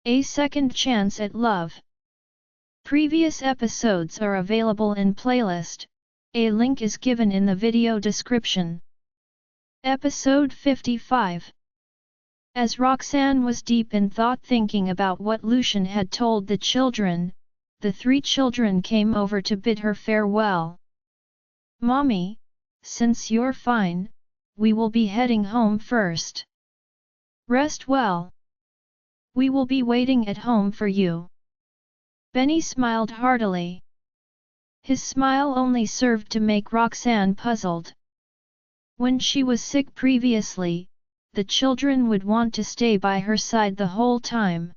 A Second Chance at Love. Previous episodes are available in playlist, a link is given in the video description. Episode 55. As Roxanne was deep in thought thinking about what Lucian had told the children, the three children came over to bid her farewell. "Mommy, since you're fine, we will be heading home first. Rest well. We will be waiting at home for you." Benny smiled heartily. His smile only served to make Roxanne puzzled. When she was sick previously, the children would want to stay by her side the whole time.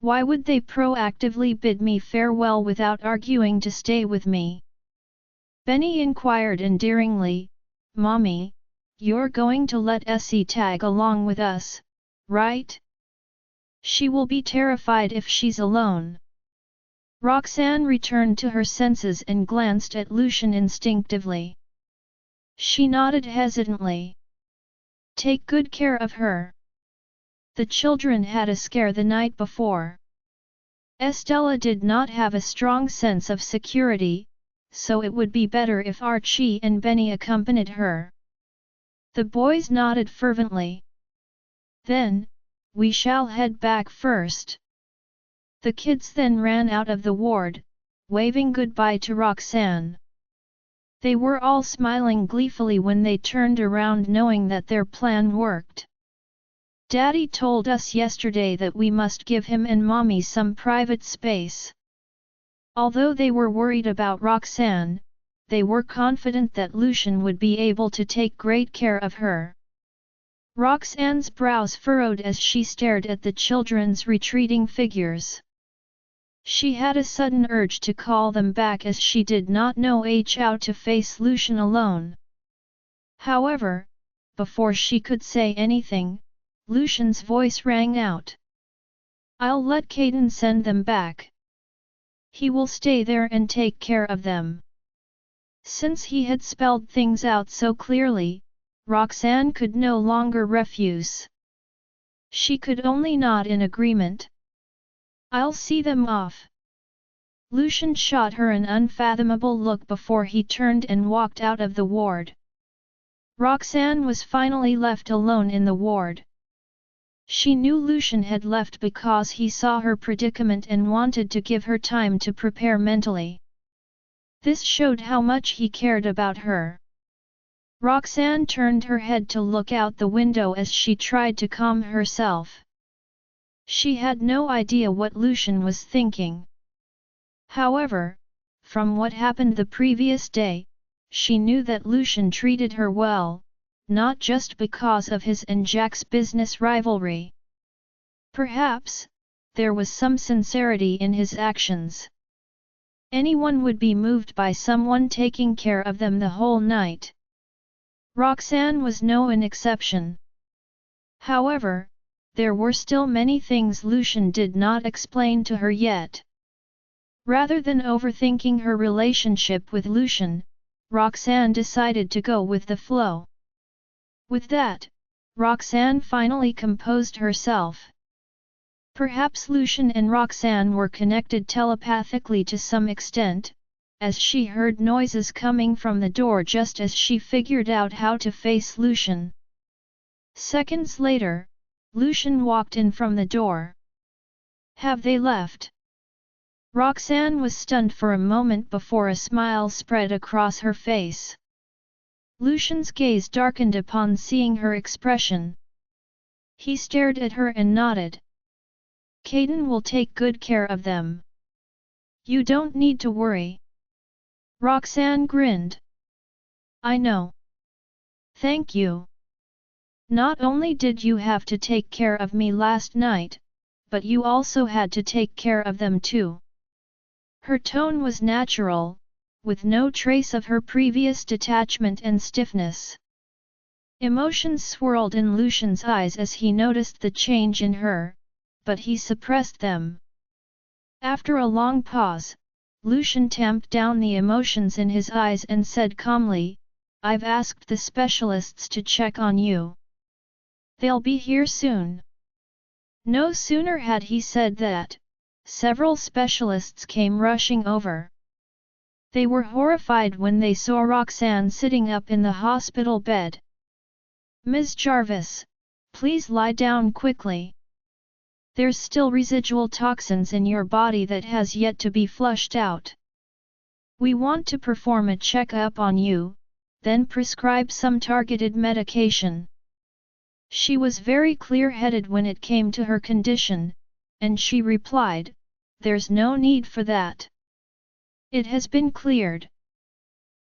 Why would they proactively bid me farewell without arguing to stay with me? Benny inquired endearingly, "Mommy, you're going to let Essie tag along with us, right? She will be terrified if she's alone." Roxanne returned to her senses and glanced at Lucian instinctively. She nodded hesitantly. "Take good care of her. The children had a scare the night before. Estella did not have a strong sense of security, so it would be better if Archie and Benny accompanied her." The boys nodded fervently. "Then, we shall head back first." The kids then ran out of the ward, waving goodbye to Roxanne. They were all smiling gleefully when they turned around knowing that their plan worked. "Daddy told us yesterday that we must give him and Mommy some private space." Although they were worried about Roxanne, they were confident that Lucian would be able to take great care of her. Roxanne's brows furrowed as she stared at the children's retreating figures. She had a sudden urge to call them back as she did not know how to face Lucian alone. However, before she could say anything, Lucian's voice rang out. "I'll let Caden send them back. He will stay there and take care of them." Since he had spelled things out so clearly, Roxanne could no longer refuse. She could only nod in agreement. "I'll see them off." Lucian shot her an unfathomable look before he turned and walked out of the ward. Roxanne was finally left alone in the ward. She knew Lucian had left because he saw her predicament and wanted to give her time to prepare mentally. This showed how much he cared about her. Roxanne turned her head to look out the window as she tried to calm herself. She had no idea what Lucian was thinking. However, from what happened the previous day, she knew that Lucian treated her well, not just because of his and Jack's business rivalry. Perhaps, there was some sincerity in his actions. Anyone would be moved by someone taking care of them the whole night. Roxanne was no exception. However, there were still many things Lucian did not explain to her yet. Rather than overthinking her relationship with Lucian, Roxanne decided to go with the flow. With that, Roxanne finally composed herself. Perhaps Lucian and Roxanne were connected telepathically to some extent, as she heard noises coming from the door just as she figured out how to face Lucian. Seconds later, Lucian walked in from the door. "Have they left?" Roxanne was stunned for a moment before a smile spread across her face. Lucian's gaze darkened upon seeing her expression. He stared at her and nodded. "Caden will take good care of them. You don't need to worry." Roxanne grinned. "I know. Thank you. Not only did you have to take care of me last night, but you also had to take care of them too." Her tone was natural, with no trace of her previous detachment and stiffness. Emotions swirled in Lucian's eyes as he noticed the change in her, but he suppressed them. After a long pause, Lucian tamped down the emotions in his eyes and said calmly, "I've asked the specialists to check on you. They'll be here soon." No sooner had he said that, several specialists came rushing over. They were horrified when they saw Roxanne sitting up in the hospital bed. "Ms. Jarvis, please lie down quickly. There's still residual toxins in your body that has yet to be flushed out. We want to perform a check-up on you, then prescribe some targeted medication." She was very clear-headed when it came to her condition, and she replied, "There's no need for that. It has been cleared."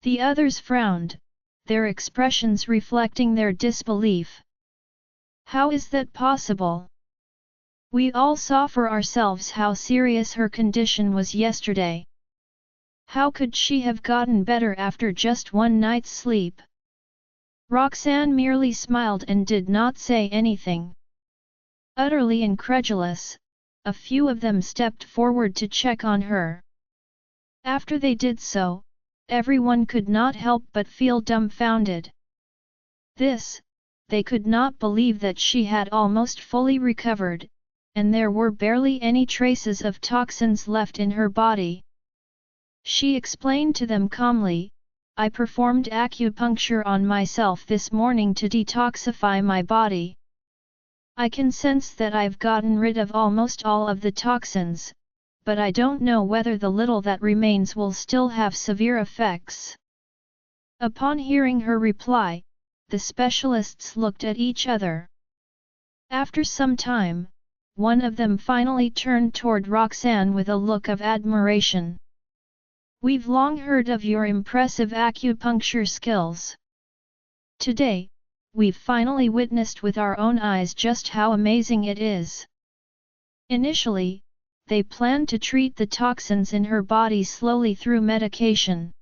The others frowned, their expressions reflecting their disbelief. How is that possible? We all saw for ourselves how serious her condition was yesterday. How could she have gotten better after just one night's sleep? Roxanne merely smiled and did not say anything. Utterly incredulous, a few of them stepped forward to check on her. After they did so, everyone could not help but feel dumbfounded. They could not believe that she had almost fully recovered, and there were barely any traces of toxins left in her body. She explained to them calmly, "I performed acupuncture on myself this morning to detoxify my body. I can sense that I've gotten rid of almost all of the toxins, but I don't know whether the little that remains will still have severe effects." Upon hearing her reply, the specialists looked at each other. After some time, one of them finally turned toward Roxanne with a look of admiration. "We've long heard of your impressive acupuncture skills. Today, we've finally witnessed with our own eyes just how amazing it is." Initially, they planned to treat the toxins in her body slowly through medication.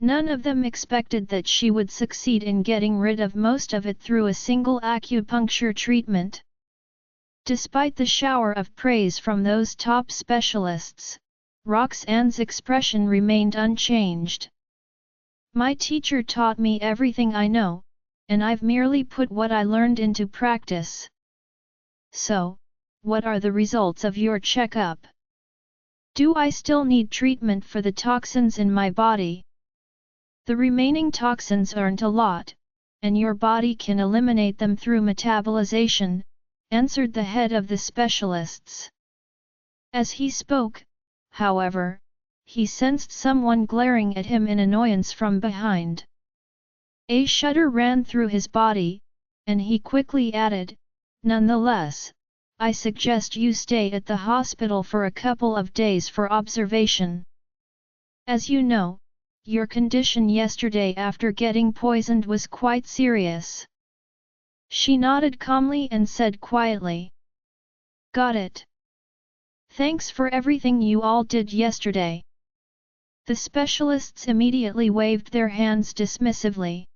None of them expected that she would succeed in getting rid of most of it through a single acupuncture treatment. Despite the shower of praise from those top specialists, Roxanne's expression remained unchanged. "My teacher taught me everything I know, and I've merely put what I learned into practice. So, what are the results of your checkup? Do I still need treatment for the toxins in my body?" "The remaining toxins aren't a lot, and your body can eliminate them through metabolization," answered the head of the specialists. As he spoke, however, he sensed someone glaring at him in annoyance from behind. A shudder ran through his body, and he quickly added, "Nonetheless, I suggest you stay at the hospital for a couple of days for observation. As you know, your condition yesterday after getting poisoned was quite serious." She nodded calmly and said quietly, "Got it. Thanks for everything you all did yesterday." The specialists immediately waved their hands dismissively.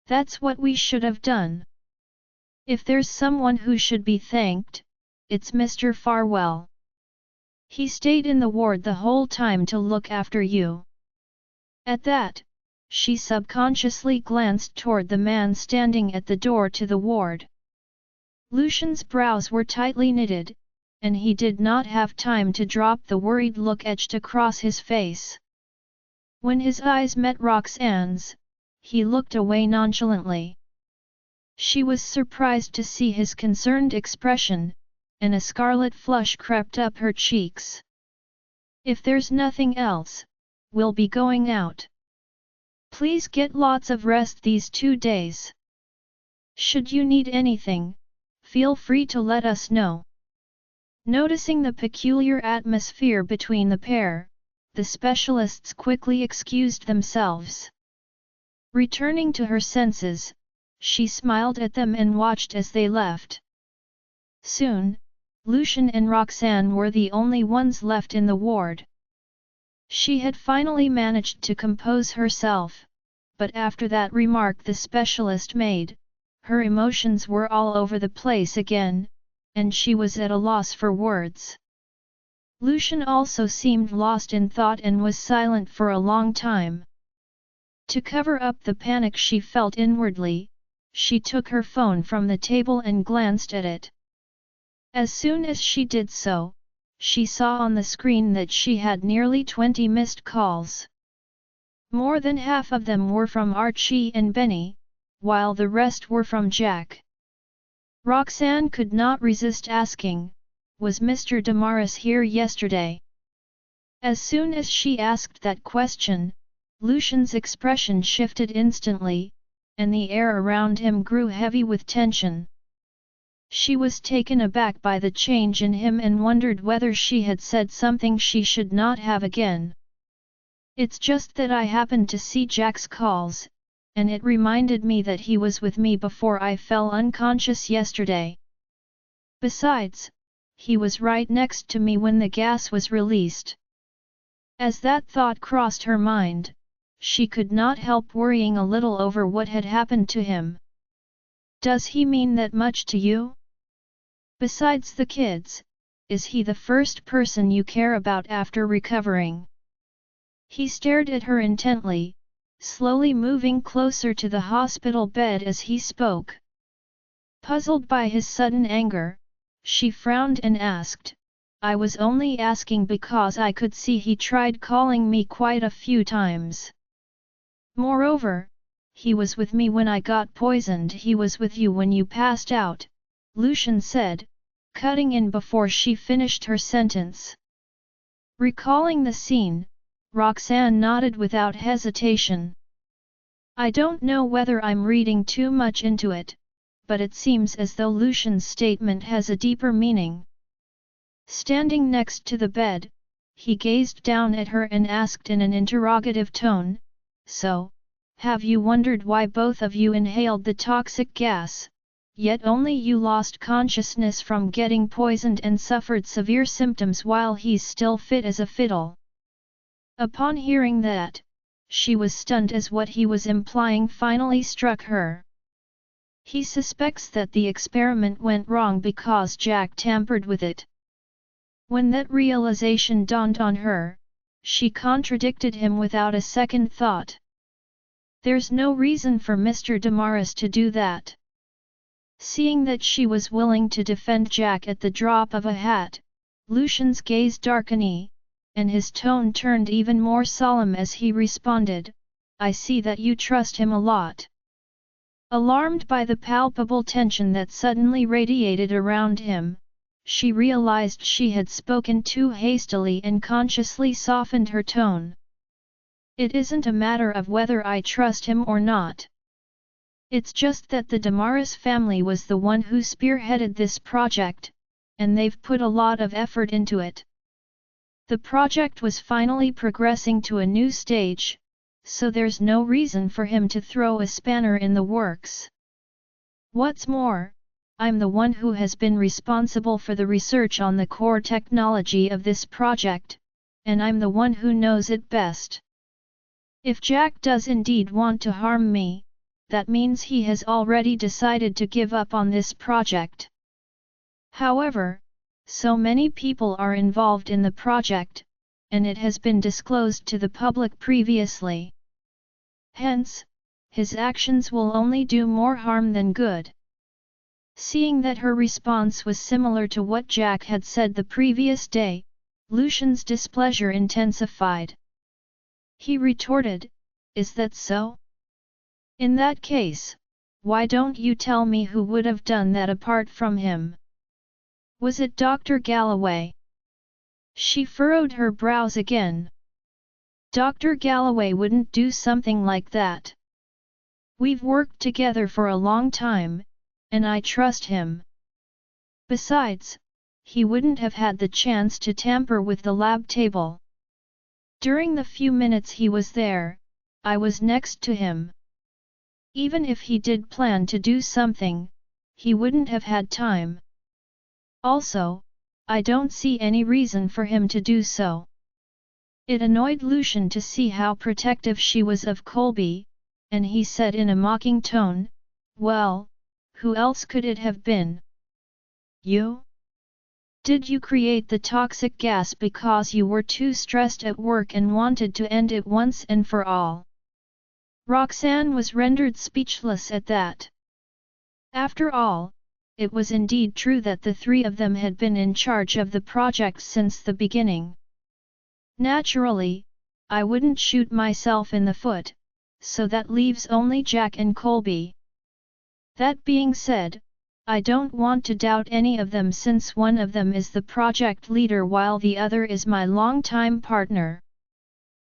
"That's what we should have done. If there's someone who should be thanked, it's Mr. Farwell. He stayed in the ward the whole time to look after you." At that, she subconsciously glanced toward the man standing at the door to the ward. Lucian's brows were tightly knitted, and he did not have time to drop the worried look etched across his face. When his eyes met Roxanne's, he looked away nonchalantly. She was surprised to see his concerned expression, and a scarlet flush crept up her cheeks. "If there's nothing else, we'll be going out. Please get lots of rest these 2 days. Should you need anything, feel free to let us know." Noticing the peculiar atmosphere between the pair, the specialists quickly excused themselves. Returning to her senses, she smiled at them and watched as they left. Soon, Lucian and Roxanne were the only ones left in the ward. She had finally managed to compose herself, but after that remark the specialist made, her emotions were all over the place again, and she was at a loss for words. Lucian also seemed lost in thought and was silent for a long time. To cover up the panic she felt inwardly, she took her phone from the table and glanced at it. As soon as she did so, she saw on the screen that she had nearly 20 missed calls. More than half of them were from Archie and Benny, while the rest were from Jack. Roxanne could not resist asking, "Was Mr. Damaris here yesterday?" As soon as she asked that question, Lucian's expression shifted instantly, and the air around him grew heavy with tension. She was taken aback by the change in him and wondered whether she had said something she should not have again. "It's just that I happened to see Jack's calls, and it reminded me that he was with me before I fell unconscious yesterday. Besides, he was right next to me when the gas was released." As that thought crossed her mind, she could not help worrying a little over what had happened to him. "Does he mean that much to you? Besides the kids, is he the first person you care about after recovering?" He stared at her intently, slowly moving closer to the hospital bed as he spoke. Puzzled by his sudden anger, she frowned and asked, "I was only asking because I could see he tried calling me quite a few times. Moreover, he was with me when I got poisoned. He was with you when you passed out," Lucian said, cutting in before she finished her sentence. Recalling the scene, Roxanne nodded without hesitation. "I don't know whether I'm reading too much into it, but it seems as though Lucian's statement has a deeper meaning." Standing next to the bed, he gazed down at her and asked in an interrogative tone, "So, have you wondered why both of you inhaled the toxic gas, yet only you lost consciousness from getting poisoned and suffered severe symptoms while he's still fit as a fiddle?" Upon hearing that, she was stunned as what he was implying finally struck her. He suspects that the experiment went wrong because Jack tampered with it. When that realization dawned on her, she contradicted him without a second thought. "There's no reason for Mr. Damaris to do that." Seeing that she was willing to defend Jack at the drop of a hat, Lucian's gaze darkened, and his tone turned even more solemn as he responded, "I see that you trust him a lot." Alarmed by the palpable tension that suddenly radiated around him, she realized she had spoken too hastily and consciously softened her tone. "It isn't a matter of whether I trust him or not. It's just that the Damaris family was the one who spearheaded this project, and they've put a lot of effort into it. The project was finally progressing to a new stage, so there's no reason for him to throw a spanner in the works. What's more, I'm the one who has been responsible for the research on the core technology of this project, and I'm the one who knows it best. If Jack does indeed want to harm me, that means he has already decided to give up on this project. However, so many people are involved in the project, and it has been disclosed to the public previously. Hence, his actions will only do more harm than good." Seeing that her response was similar to what Jack had said the previous day, Lucian's displeasure intensified. He retorted, "Is that so? In that case, why don't you tell me who would have done that apart from him? Was it Dr. Galloway?" She furrowed her brows again. "Dr. Galloway wouldn't do something like that. We've worked together for a long time, and I trust him. Besides, he wouldn't have had the chance to tamper with the lab table. During the few minutes he was there, I was next to him. Even if he did plan to do something, he wouldn't have had time. Also, I don't see any reason for him to do so." It annoyed Lucian to see how protective she was of Colby, and he said in a mocking tone, "Well, who else could it have been? You? Did you create the toxic gas because you were too stressed at work and wanted to end it once and for all?" Roxanne was rendered speechless at that. After all, it was indeed true that the three of them had been in charge of the project since the beginning. Naturally, I wouldn't shoot myself in the foot, so that leaves only Jack and Colby. That being said, I don't want to doubt any of them since one of them is the project leader while the other is my longtime partner.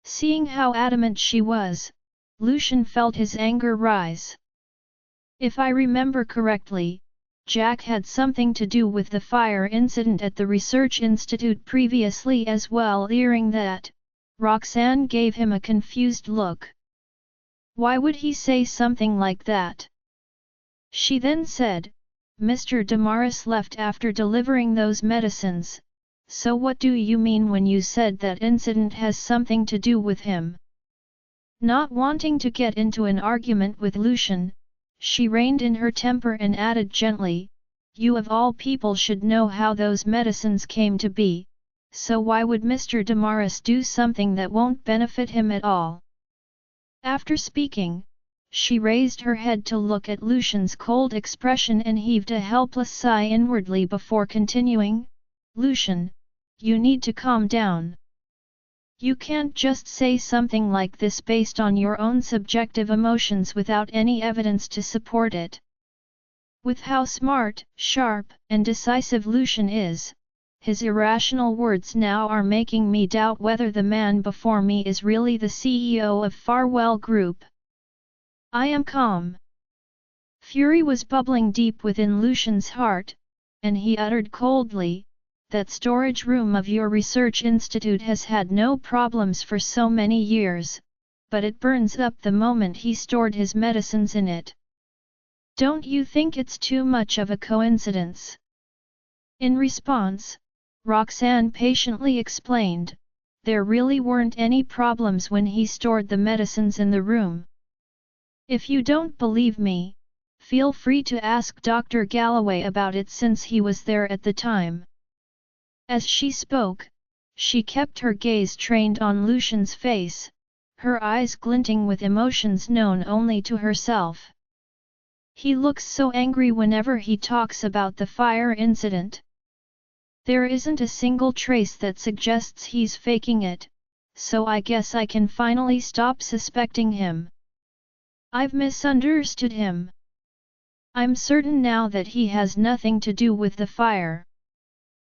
Seeing how adamant she was, Lucian felt his anger rise. If I remember correctly, Jack had something to do with the fire incident at the research institute previously as well. Hearing that, Roxanne gave him a confused look. Why would he say something like that? She then said, Mr. Damaris left after delivering those medicines, so what do you mean when you said that incident has something to do with him? Not wanting to get into an argument with Lucian, she reined in her temper and added gently, you of all people should know how those medicines came to be, so why would Mr. Damaris do something that won't benefit him at all? After speaking, she raised her head to look at Lucian's cold expression and heaved a helpless sigh inwardly before continuing, Lucian, you need to calm down. You can't just say something like this based on your own subjective emotions without any evidence to support it. With how smart, sharp, and decisive Lucian is, his irrational words now are making me doubt whether the man before me is really the CEO of Farwell Group. I am calm. Fury was bubbling deep within Lucian's heart, and he uttered coldly, that storage room of your research institute has had no problems for so many years, but it burns up the moment he stored his medicines in it. Don't you think it's too much of a coincidence? In response, Roxanne patiently explained, there really weren't any problems when he stored the medicines in the room. If you don't believe me, feel free to ask Dr. Galloway about it since he was there at the time. As she spoke, she kept her gaze trained on Lucian's face, her eyes glinting with emotions known only to herself. He looks so angry whenever he talks about the fire incident. There isn't a single trace that suggests he's faking it, so I guess I can finally stop suspecting him. I've misunderstood him. I'm certain now that he has nothing to do with the fire.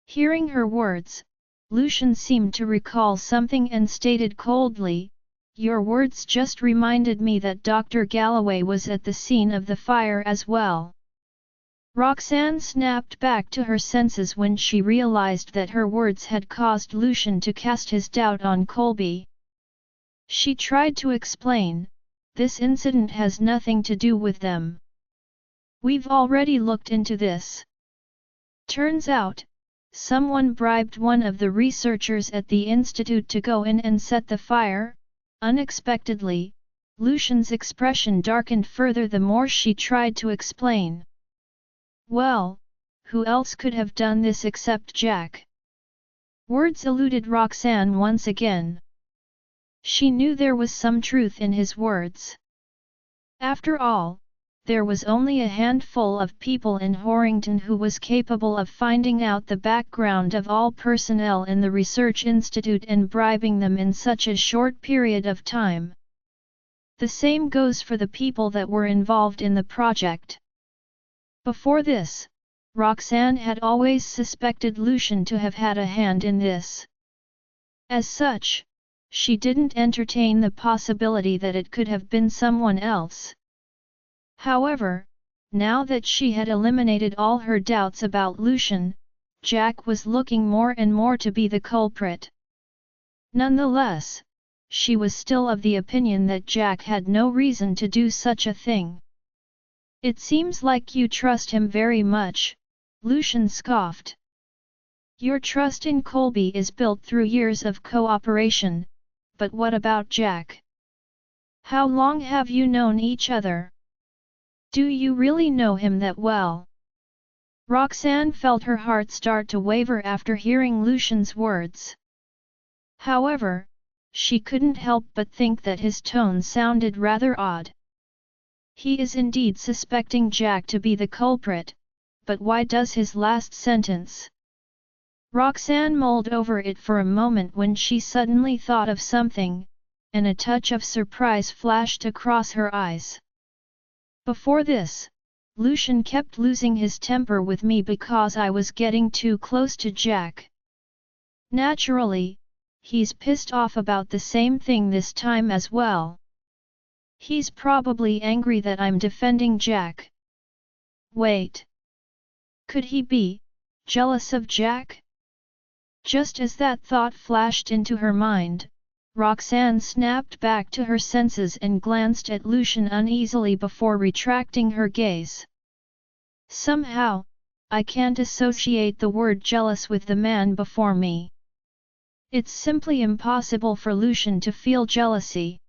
Hearing her words, Lucian seemed to recall something and stated coldly, your words just reminded me that Dr. Galloway was at the scene of the fire as well. Roxanne snapped back to her senses when she realized that her words had caused Lucian to cast his doubt on Colby. She tried to explain, this incident has nothing to do with them. We've already looked into this. Turns out, someone bribed one of the researchers at the institute to go in and set the fire. Unexpectedly, Lucian's expression darkened further the more she tried to explain. Well, who else could have done this except Jack? Words eluded Roxanne once again. She knew there was some truth in his words. After all, there was only a handful of people in Horrington who was capable of finding out the background of all personnel in the research institute and bribing them in such a short period of time. The same goes for the people that were involved in the project. Before this, Roxanne had always suspected Lucian to have had a hand in this. As such, she didn't entertain the possibility that it could have been someone else. However, now that she had eliminated all her doubts about Lucian, Jack was looking more and more to be the culprit. Nonetheless, she was still of the opinion that Jack had no reason to do such a thing. It seems like you trust him very much, Lucian scoffed. Your trust in Colby is built through years of cooperation, but what about Jack? How long have you known each other? Do you really know him that well? Roxanne felt her heart start to waver after hearing Lucian's words. However, she couldn't help but think that his tone sounded rather odd. He is indeed suspecting Jack to be the culprit, but why does his last sentence? Roxanne mulled over it for a moment when she suddenly thought of something, and a touch of surprise flashed across her eyes. Before this, Lucian kept losing his temper with me because I was getting too close to Jack. Naturally, he's pissed off about the same thing this time as well. He's probably angry that I'm defending Jack. Wait. Could he be jealous of Jack? Just as that thought flashed into her mind, Roxanne snapped back to her senses and glanced at Lucian uneasily before retracting her gaze. Somehow, I can't associate the word jealous with the man before me. It's simply impossible for Lucian to feel jealousy.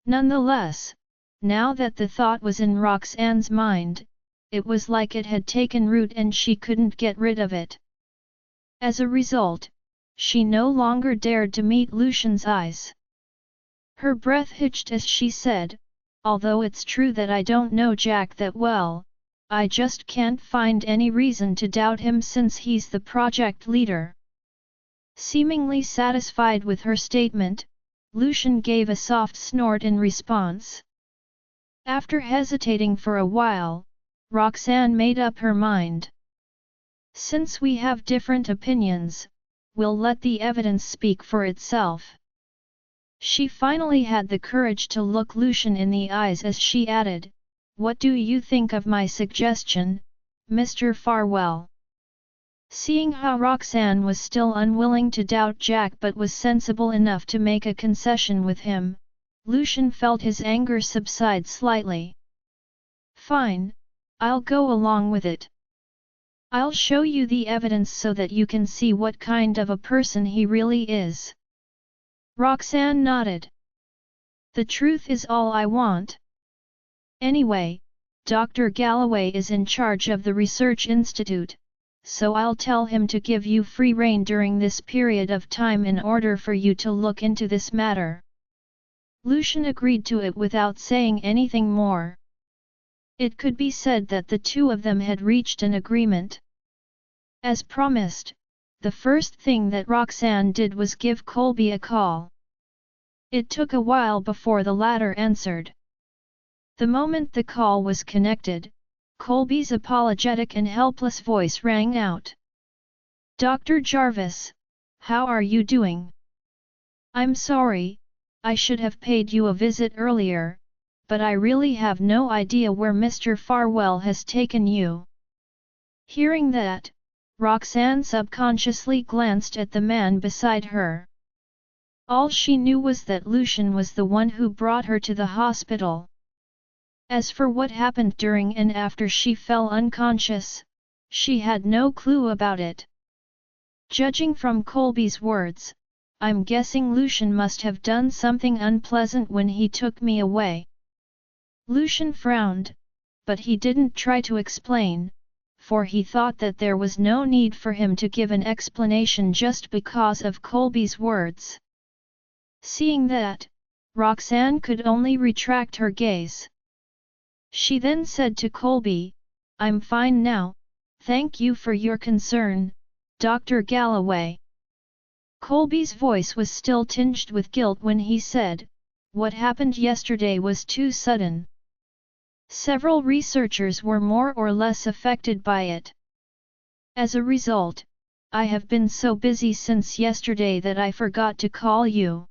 Nonetheless, now that the thought was in Roxanne's mind, it was like it had taken root and she couldn't get rid of it. As a result, she no longer dared to meet Lucian's eyes. Her breath hitched as she said, "Although it's true that I don't know Jack that well, I just can't find any reason to doubt him since he's the project leader." Seemingly satisfied with her statement, Lucian gave a soft snort in response. After hesitating for a while, Roxanne made up her mind. Since we have different opinions, we'll let the evidence speak for itself. She finally had the courage to look Lucian in the eyes as she added, "What do you think of my suggestion, Mr. Farwell?" Seeing how Roxanne was still unwilling to doubt Jack but was sensible enough to make a concession with him, Lucian felt his anger subside slightly. "Fine, I'll go along with it. I'll show you the evidence so that you can see what kind of a person he really is." Roxanne nodded. "The truth is all I want. Anyway, Dr. Galloway is in charge of the research institute, so I'll tell him to give you free rein during this period of time in order for you to look into this matter." Lucian agreed to it without saying anything more. It could be said that the two of them had reached an agreement. As promised, the first thing that Roxanne did was give Colby a call. It took a while before the latter answered. The moment the call was connected, Colby's apologetic and helpless voice rang out. "Dr. Jarvis, how are you doing? I'm sorry, I should have paid you a visit earlier, but I really have no idea where Mr. Farwell has taken you." Hearing that, Roxanne subconsciously glanced at the man beside her. All she knew was that Lucian was the one who brought her to the hospital. As for what happened during and after she fell unconscious, she had no clue about it. Judging from Colby's words, I'm guessing Lucian must have done something unpleasant when he took me away. Lucian frowned, but he didn't try to explain, for he thought that there was no need for him to give an explanation just because of Colby's words. Seeing that, Roxanne could only retract her gaze. She then said to Colby, "I'm fine now, thank you for your concern, Dr. Galloway." Colby's voice was still tinged with guilt when he said, "What happened yesterday was too sudden. Several researchers were more or less affected by it. As a result, I have been so busy since yesterday that I forgot to call you.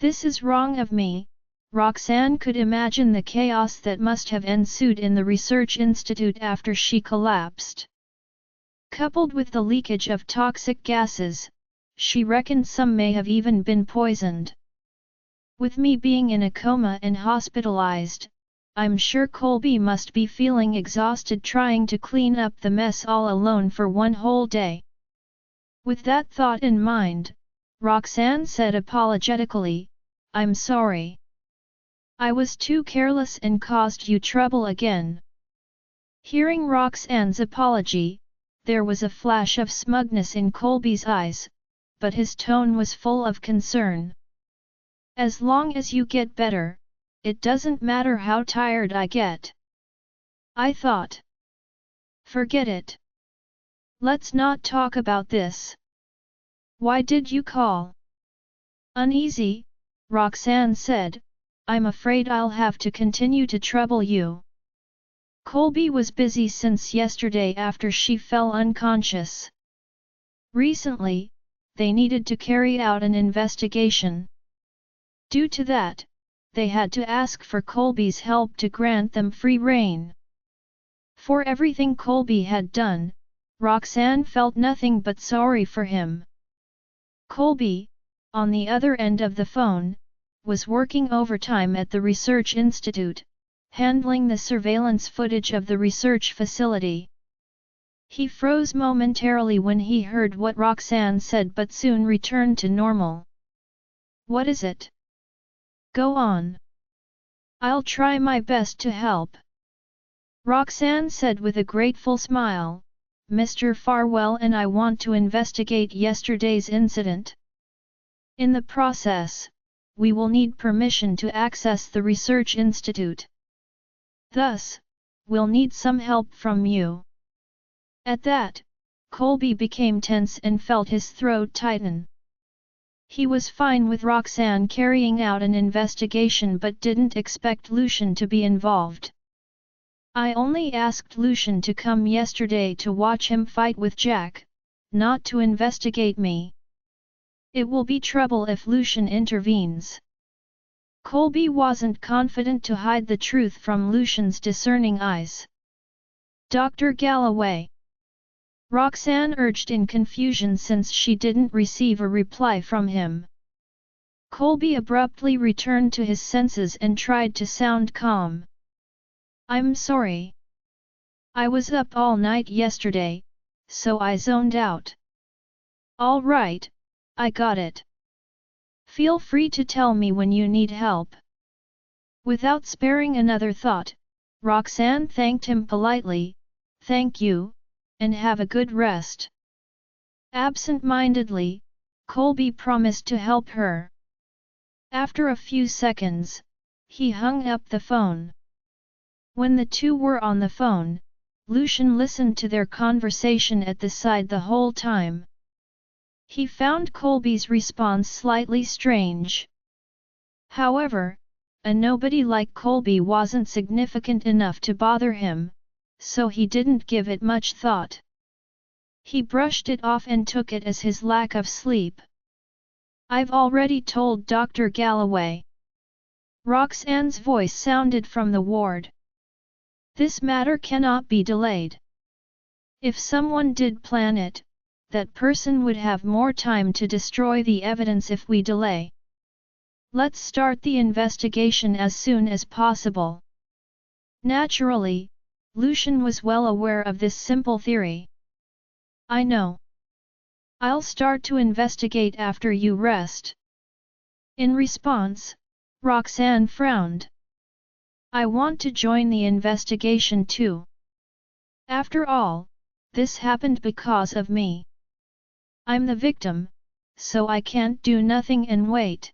This is wrong of me." Roxanne could imagine the chaos that must have ensued in the research institute after she collapsed. Coupled with the leakage of toxic gases, she reckoned some may have even been poisoned. With me being in a coma and hospitalized, I'm sure Colby must be feeling exhausted trying to clean up the mess all alone for one whole day. With that thought in mind, Roxanne said apologetically, "I'm sorry. I was too careless and caused you trouble again." Hearing Roxanne's apology, there was a flash of smugness in Colby's eyes, but his tone was full of concern. "As long as you get better, it doesn't matter how tired I get. I thought." Forget it. Let's not talk about this. Why did you call? Uneasy, Roxanne said, I'm afraid I'll have to continue to trouble you. Colby was busy since yesterday after she fell unconscious. Recently, they needed to carry out an investigation. Due to that, they had to ask for Colby's help to grant them free rein. For everything Colby had done, Roxanne felt nothing but sorry for him. Colby, on the other end of the phone, was working overtime at the research institute, handling the surveillance footage of the research facility. He froze momentarily when he heard what Roxanne said but soon returned to normal. What is it? Go on. I'll try my best to help. Roxanne said with a grateful smile, Mr. Farwell and I want to investigate yesterday's incident. In the process, we will need permission to access the research institute. Thus, we'll need some help from you. At that, Colby became tense and felt his throat tighten. He was fine with Roxanne carrying out an investigation but didn't expect Lucian to be involved. I only asked Lucian to come yesterday to watch him fight with Jack, not to investigate me. It will be trouble if Lucian intervenes. Colby wasn't confident to hide the truth from Lucian's discerning eyes. Dr. Galloway. Roxanne urged in confusion since she didn't receive a reply from him. Colby abruptly returned to his senses and tried to sound calm. I'm sorry. I was up all night yesterday, so I zoned out. All right, I got it. Feel free to tell me when you need help. Without sparing another thought, Roxanne thanked him politely, thank you, and have a good rest. Absent-mindedly, Colby promised to help her. After a few seconds, he hung up the phone. When the two were on the phone, Lucian listened to their conversation at the side the whole time. He found Colby's response slightly strange. However, a nobody like Colby wasn't significant enough to bother him, so he didn't give it much thought. He brushed it off and took it as his lack of sleep. I've already told Dr. Galloway. Roxanne's voice sounded from the ward. This matter cannot be delayed. If someone did plan it, that person would have more time to destroy the evidence if we delay. Let's start the investigation as soon as possible. Naturally, Lucian was well aware of this simple theory. I know. I'll start to investigate after you rest. In response, Roxanne frowned. I want to join the investigation too. After all, this happened because of me. I'm the victim, so I can't do nothing and wait.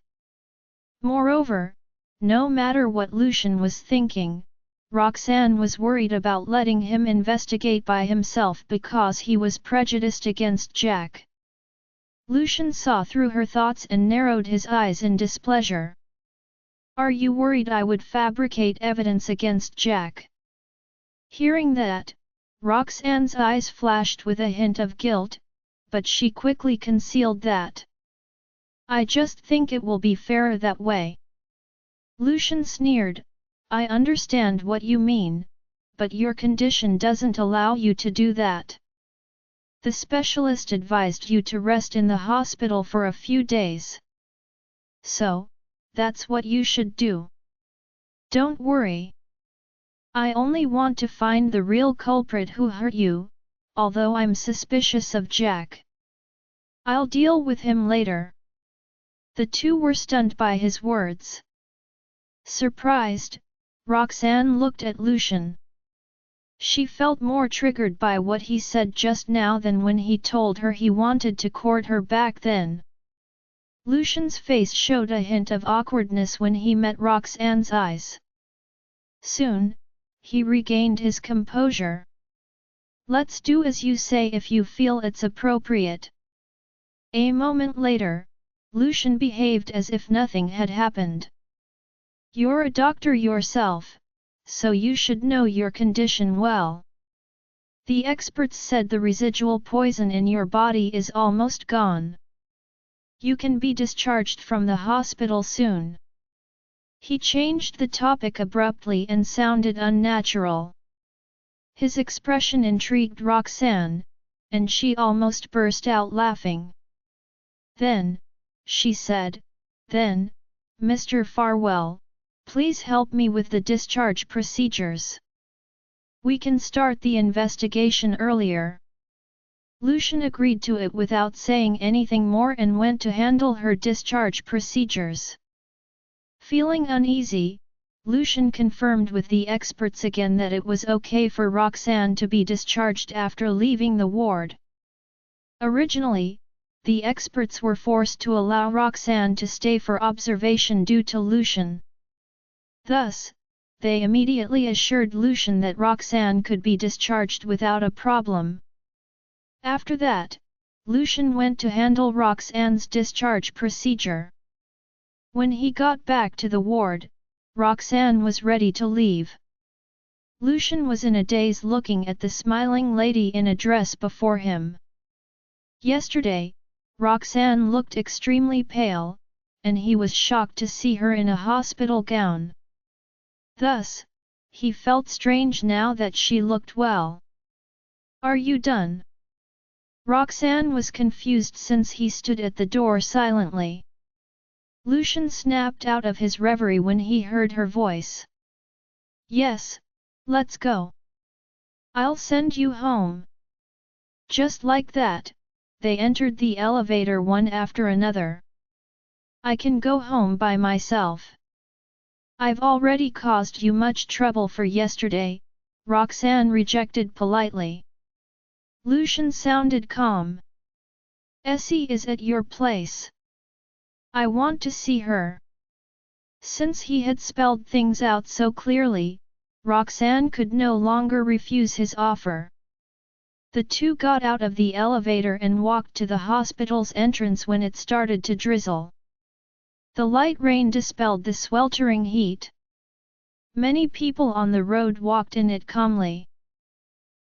Moreover, no matter what Lucian was thinking, Roxanne was worried about letting him investigate by himself because he was prejudiced against Jack. Lucian saw through her thoughts and narrowed his eyes in displeasure. Are you worried I would fabricate evidence against Jack? Hearing that, Roxanne's eyes flashed with a hint of guilt, but she quickly concealed that. I just think it will be fairer that way. Lucian sneered, I understand what you mean, but your condition doesn't allow you to do that. The specialist advised you to rest in the hospital for a few days. So, that's what you should do. Don't worry. I only want to find the real culprit who hurt you, although I'm suspicious of Jack. I'll deal with him later. The two were stunned by his words. Surprised, Roxanne looked at Lucian. She felt more triggered by what he said just now than when he told her he wanted to court her back then. Lucian's face showed a hint of awkwardness when he met Roxanne's eyes. Soon, he regained his composure. Let's do as you say if you feel it's appropriate. A moment later, Lucian behaved as if nothing had happened. You're a doctor yourself, so you should know your condition well. The experts said the residual poison in your body is almost gone. You can be discharged from the hospital soon. He changed the topic abruptly and sounded unnatural. His expression intrigued Roxanne, and she almost burst out laughing. Then, she said, Mr. Farwell, please help me with the discharge procedures. We can start the investigation earlier. Lucian agreed to it without saying anything more and went to handle her discharge procedures. Feeling uneasy, Lucian confirmed with the experts again that it was okay for Roxanne to be discharged after leaving the ward. Originally, the experts were forced to allow Roxanne to stay for observation due to Lucian. Thus, they immediately assured Lucian that Roxanne could be discharged without a problem. After that, Lucian went to handle Roxanne's discharge procedure. When he got back to the ward, Roxanne was ready to leave. Lucian was in a daze looking at the smiling lady in a dress before him. Yesterday, Roxanne looked extremely pale, and he was shocked to see her in a hospital gown. Thus, he felt strange now that she looked well. Are you done? Roxanne was confused since he stood at the door silently. Lucian snapped out of his reverie when he heard her voice. Yes, let's go. I'll send you home. Just like that, they entered the elevator one after another. I can go home by myself. I've already caused you much trouble for yesterday, Roxanne rejected politely. Lucian sounded calm. Essie is at your place. I want to see her. Since he had spelled things out so clearly, Roxanne could no longer refuse his offer. The two got out of the elevator and walked to the hospital's entrance when it started to drizzle. The light rain dispelled the sweltering heat. Many people on the road walked in it calmly.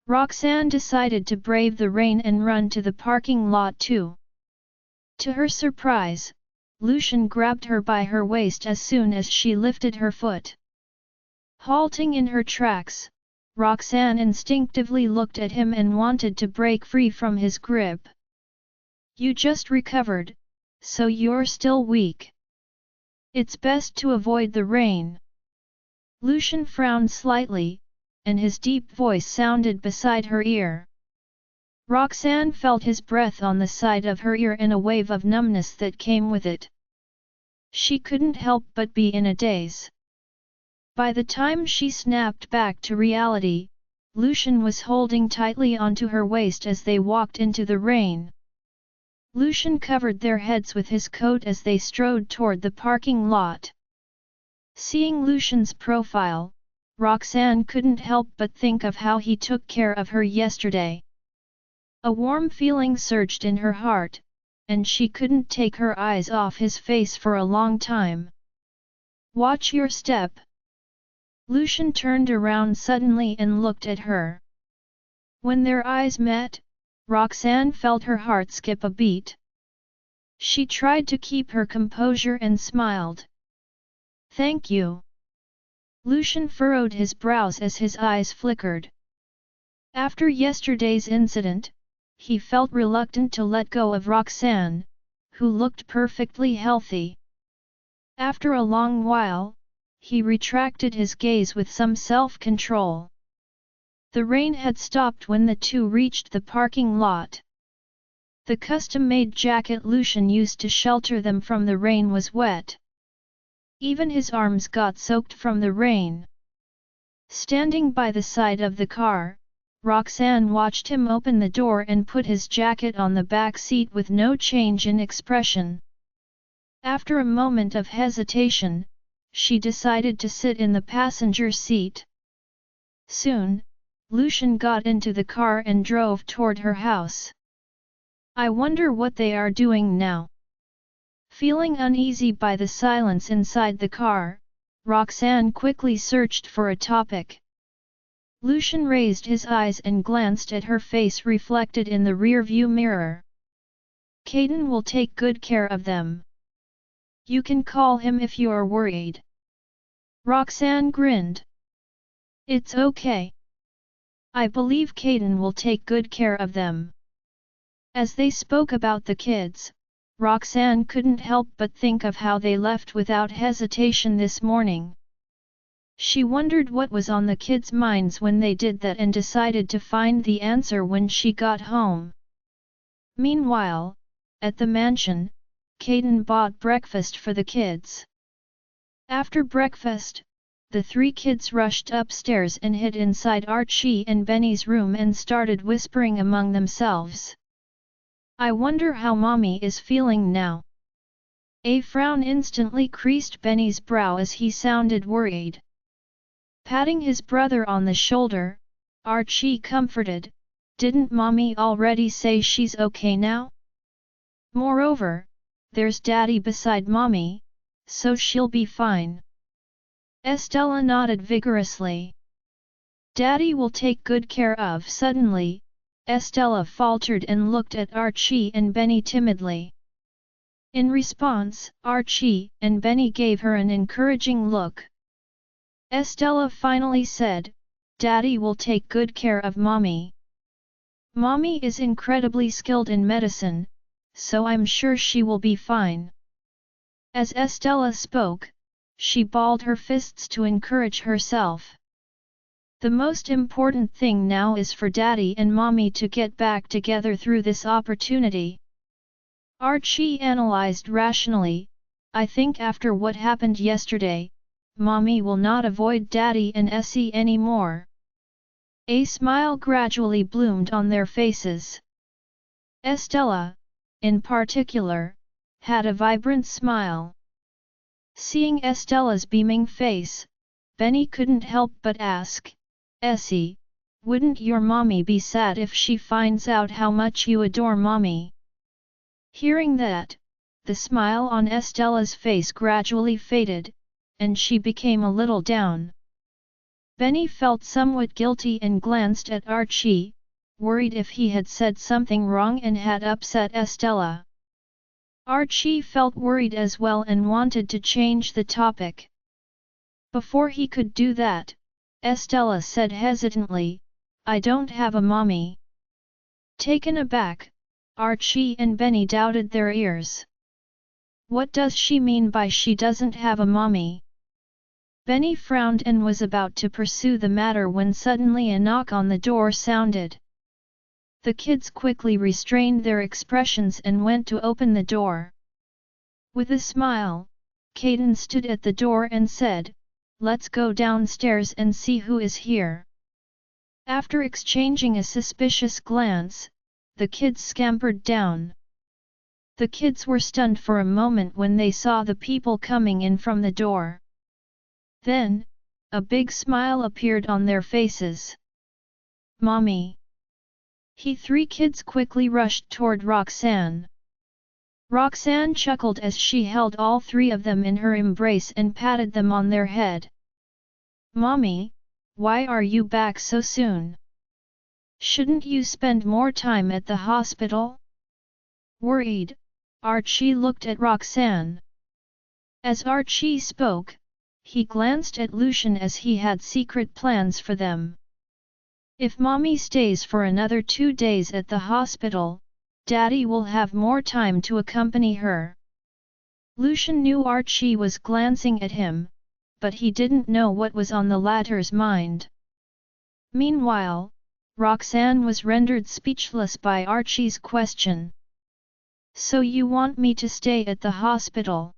Roxanne decided to brave the rain and run to the parking lot too. To her surprise, Lucian grabbed her by her waist as soon as she lifted her foot. Halting in her tracks, Roxanne instinctively looked at him and wanted to break free from his grip. You just recovered, so you're still weak. It's best to avoid the rain. Lucian frowned slightly, and his deep voice sounded beside her ear. Roxanne felt his breath on the side of her ear and a wave of numbness that came with it. She couldn't help but be in a daze. By the time she snapped back to reality, Lucian was holding tightly onto her waist as they walked into the rain. Lucian covered their heads with his coat as they strode toward the parking lot. Seeing Lucian's profile, Roxanne couldn't help but think of how he took care of her yesterday. A warm feeling surged in her heart, and she couldn't take her eyes off his face for a long time. Watch your step. Lucian turned around suddenly and looked at her. When their eyes met, Roxanne felt her heart skip a beat. She tried to keep her composure and smiled. Thank you. Lucian furrowed his brows as his eyes flickered. After yesterday's incident, he felt reluctant to let go of Roxanne, who looked perfectly healthy. After a long while, he retracted his gaze with some self-control. The rain had stopped when the two reached the parking lot. The custom-made jacket Lucian used to shelter them from the rain was wet. Even his arms got soaked from the rain. Standing by the side of the car, Roxanne watched him open the door and put his jacket on the back seat with no change in expression. After a moment of hesitation, she decided to sit in the passenger seat. Soon, Lucian got into the car and drove toward her house. I wonder what they are doing now. Feeling uneasy by the silence inside the car, Roxanne quickly searched for a topic. Lucian raised his eyes and glanced at her face reflected in the rear-view mirror. Caden will take good care of them. You can call him if you are worried. Roxanne grinned. It's okay. I believe Caden will take good care of them. As they spoke about the kids, Roxanne couldn't help but think of how they left without hesitation this morning. She wondered what was on the kids' minds when they did that and decided to find the answer when she got home. Meanwhile, at the mansion, Caden bought breakfast for the kids. After breakfast, the three kids rushed upstairs and hid inside Archie and Benny's room and started whispering among themselves. I wonder how Mommy is feeling now. A frown instantly creased Benny's brow as he sounded worried. Patting his brother on the shoulder, Archie comforted, "Didn't Mommy already say she's okay now? Moreover, there's Daddy beside Mommy, so she'll be fine." Estella nodded vigorously. "Daddy will take good care of." Suddenly, Estella faltered and looked at Archie and Benny timidly. In response, Archie and Benny gave her an encouraging look. Estella finally said, "Daddy will take good care of Mommy. Mommy is incredibly skilled in medicine, so I'm sure she will be fine." As Estella spoke, she balled her fists to encourage herself. The most important thing now is for Daddy and Mommy to get back together through this opportunity. Archie analyzed rationally, "I think after what happened yesterday, Mommy will not avoid Daddy and Essie anymore." A smile gradually bloomed on their faces. Estella, in particular, had a vibrant smile. Seeing Estella's beaming face, Benny couldn't help but ask, "Essie, wouldn't your Mommy be sad if she finds out how much you adore Mommy?" Hearing that, the smile on Estella's face gradually faded, and she became a little down. Benny felt somewhat guilty and glanced at Archie, worried if he had said something wrong and had upset Estella. Archie felt worried as well and wanted to change the topic. Before he could do that, Estella said hesitantly, "I don't have a Mommy." Taken aback, Archie and Benny doubted their ears. What does she mean by she doesn't have a Mommy? Benny frowned and was about to pursue the matter when suddenly a knock on the door sounded. The kids quickly restrained their expressions and went to open the door. With a smile, Caden stood at the door and said, "Let's go downstairs and see who is here." After exchanging a suspicious glance, the kids scampered down. The kids were stunned for a moment when they saw the people coming in from the door. Then, a big smile appeared on their faces. "Mommy!" Three kids quickly rushed toward Roxanne. Roxanne chuckled as she held all three of them in her embrace and patted them on their head. "Mommy, why are you back so soon? Shouldn't you spend more time at the hospital?" Worried, Archie looked at Roxanne. As Archie spoke, he glanced at Lucian as he had secret plans for them. If Mommy stays for another 2 days at the hospital, Daddy will have more time to accompany her. Lucian knew Archie was glancing at him, but he didn't know what was on the latter's mind. Meanwhile, Roxanne was rendered speechless by Archie's question. "So you want me to stay at the hospital?"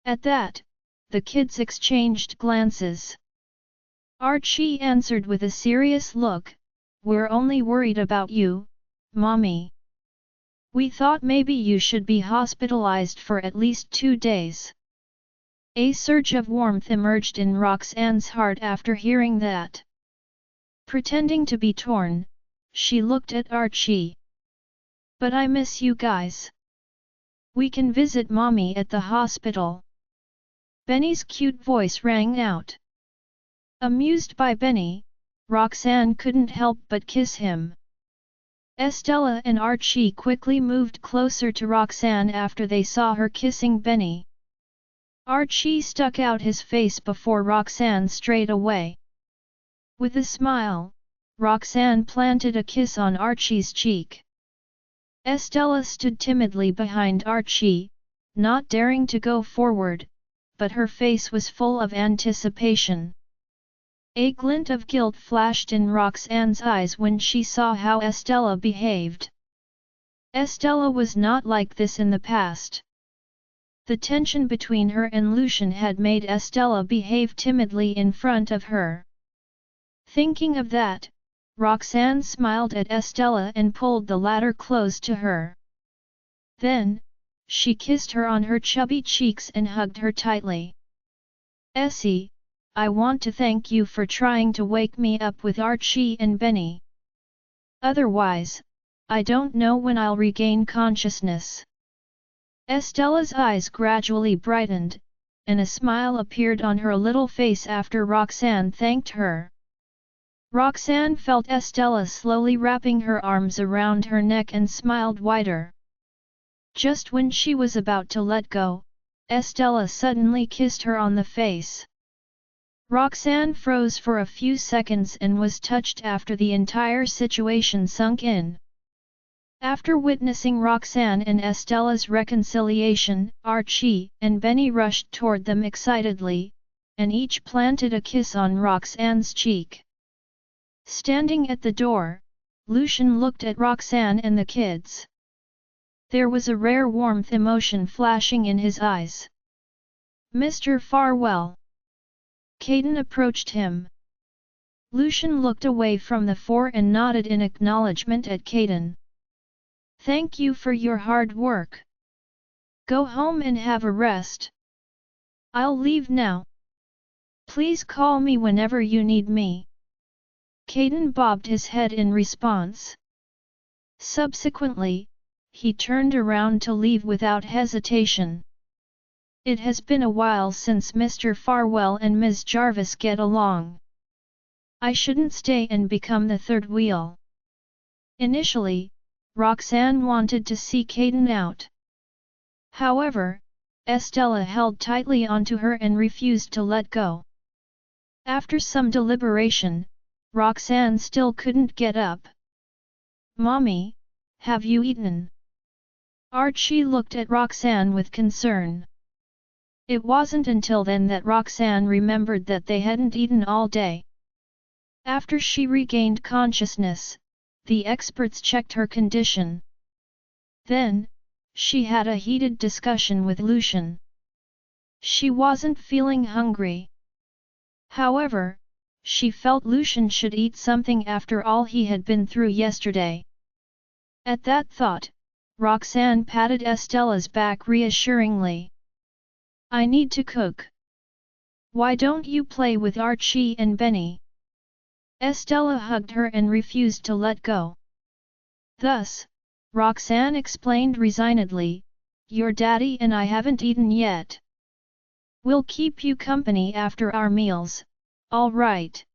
At that, the kids exchanged glances. Archie answered with a serious look, "We're only worried about you, Mommy. We thought maybe you should be hospitalized for at least 2 days." A surge of warmth emerged in Roxanne's heart after hearing that. Pretending to be torn, she looked at Archie. But I miss you guys. We can visit mommy at the hospital. Benny's cute voice rang out. Amused by Benny, Roxanne couldn't help but kiss him. Estella and Archie quickly moved closer to Roxanne after they saw her kissing Benny. Archie stuck out his face before Roxanne strayed away. With a smile, Roxanne planted a kiss on Archie's cheek. Estella stood timidly behind Archie, not daring to go forward, but her face was full of anticipation. A glint of guilt flashed in Roxanne's eyes when she saw how Estella behaved. Estella was not like this in the past. The tension between her and Lucian had made Estella behave timidly in front of her. Thinking of that, Roxanne smiled at Estella and pulled the latter close to her. Then, she kissed her on her chubby cheeks and hugged her tightly. Essie, I want to thank you for trying to wake me up with Archie and Benny. Otherwise, I don't know when I'll regain consciousness. Estella's eyes gradually brightened, and a smile appeared on her little face after Roxanne thanked her. Roxanne felt Estella slowly wrapping her arms around her neck and smiled wider. Just when she was about to let go, Estella suddenly kissed her on the face. Roxanne froze for a few seconds and was touched after the entire situation sunk in. After witnessing Roxanne and Estella's reconciliation, Archie and Benny rushed toward them excitedly, and each planted a kiss on Roxanne's cheek. Standing at the door, Lucian looked at Roxanne and the kids. There was a rare warmth emotion flashing in his eyes. Mr. Farwell. Caden approached him. Lucian looked away from the four and nodded in acknowledgement at Caden. Thank you for your hard work. Go home and have a rest. I'll leave now. Please call me whenever you need me. Caden bobbed his head in response. Subsequently, he turned around to leave without hesitation. It has been a while since Mr. Farwell and Ms. Jarvis get along. I shouldn't stay and become the third wheel. Initially, Roxanne wanted to see Caden out. However, Estella held tightly onto her and refused to let go. After some deliberation, Roxanne still couldn't get up. Mommy, have you eaten? Archie looked at Roxanne with concern. It wasn't until then that Roxanne remembered that they hadn't eaten all day. After she regained consciousness, the experts checked her condition. Then, she had a heated discussion with Lucian. She wasn't feeling hungry. However, she felt Lucian should eat something after all he had been through yesterday. At that thought, Roxanne patted Estella's back reassuringly. I need to cook. Why don't you play with Archie and Benny? Estella hugged her and refused to let go. Thus, Roxanne explained resignedly, your daddy and I haven't eaten yet. We'll keep you company after our meals, all right.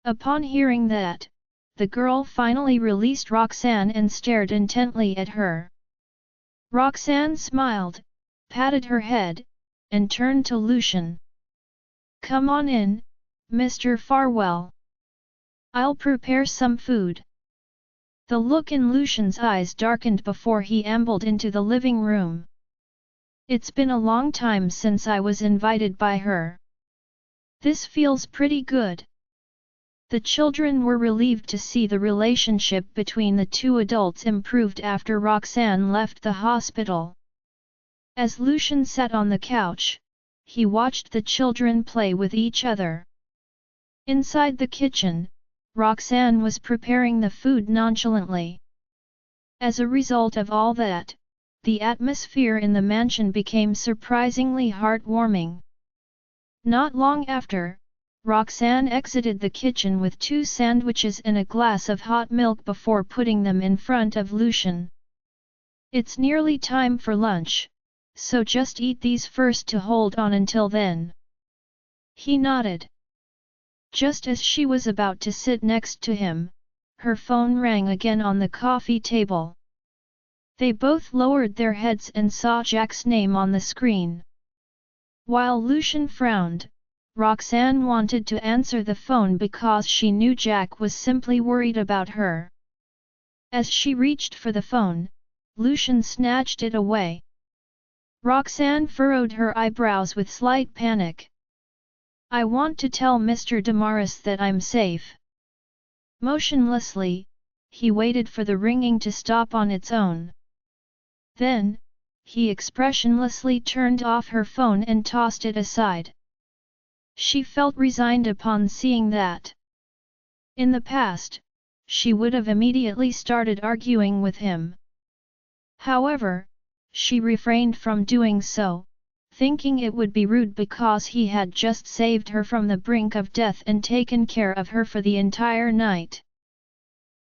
Upon hearing that, the girl finally released Roxanne and stared intently at her. Roxanne smiled, patted her head, and turned to Lucian. Come on in, Mr. Farwell. I'll prepare some food. The look in Lucian's eyes darkened before he ambled into the living room. It's been a long time since I was invited by her. This feels pretty good. The children were relieved to see the relationship between the two adults improved after Roxanne left the hospital. As Lucian sat on the couch, he watched the children play with each other. Inside the kitchen, Roxanne was preparing the food nonchalantly. As a result of all that, the atmosphere in the mansion became surprisingly heartwarming. Not long after, Roxanne exited the kitchen with 2 sandwiches and a glass of hot milk before putting them in front of Lucian. It's nearly time for lunch, so just eat these first to hold on until then. He nodded. Just as she was about to sit next to him, her phone rang again on the coffee table. They both lowered their heads and saw Jack's name on the screen. While Lucian frowned, Roxanne wanted to answer the phone because she knew Jack was simply worried about her. As she reached for the phone, Lucian snatched it away. Roxanne furrowed her eyebrows with slight panic. I want to tell Mr. Damaris that I'm safe. Motionlessly, he waited for the ringing to stop on its own. Then, he expressionlessly turned off her phone and tossed it aside. She felt resigned upon seeing that. In the past, she would have immediately started arguing with him. However, she refrained from doing so, thinking it would be rude because he had just saved her from the brink of death and taken care of her for the entire night.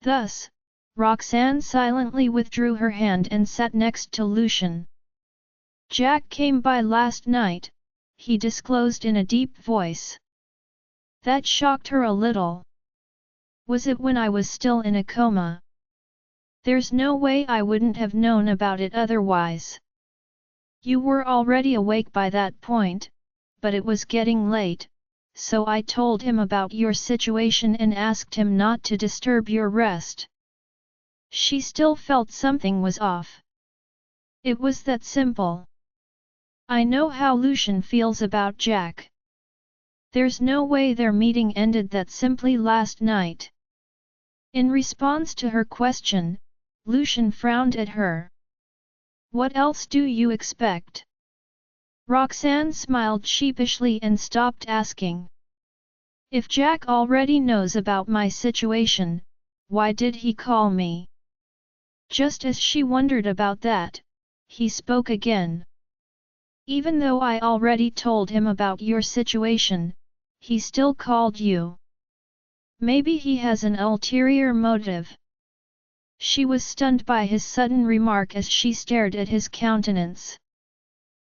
Thus, Roxanne silently withdrew her hand and sat next to Lucian. Jack came by last night, he disclosed in a deep voice. That shocked her a little. Was it when I was still in a coma? There's no way I wouldn't have known about it otherwise. You were already awake by that point, but it was getting late, so I told him about your situation and asked him not to disturb your rest. She still felt something was off. It was that simple. I know how Lucian feels about Jack. There's no way their meeting ended that simply last night. In response to her question, Lucian frowned at her. What else do you expect? Roxanne smiled sheepishly and stopped asking. If Jack already knows about my situation, why did he call me? Just as she wondered about that, he spoke again. Even though I already told him about your situation, he still called you. Maybe he has an ulterior motive. She was stunned by his sudden remark as she stared at his countenance.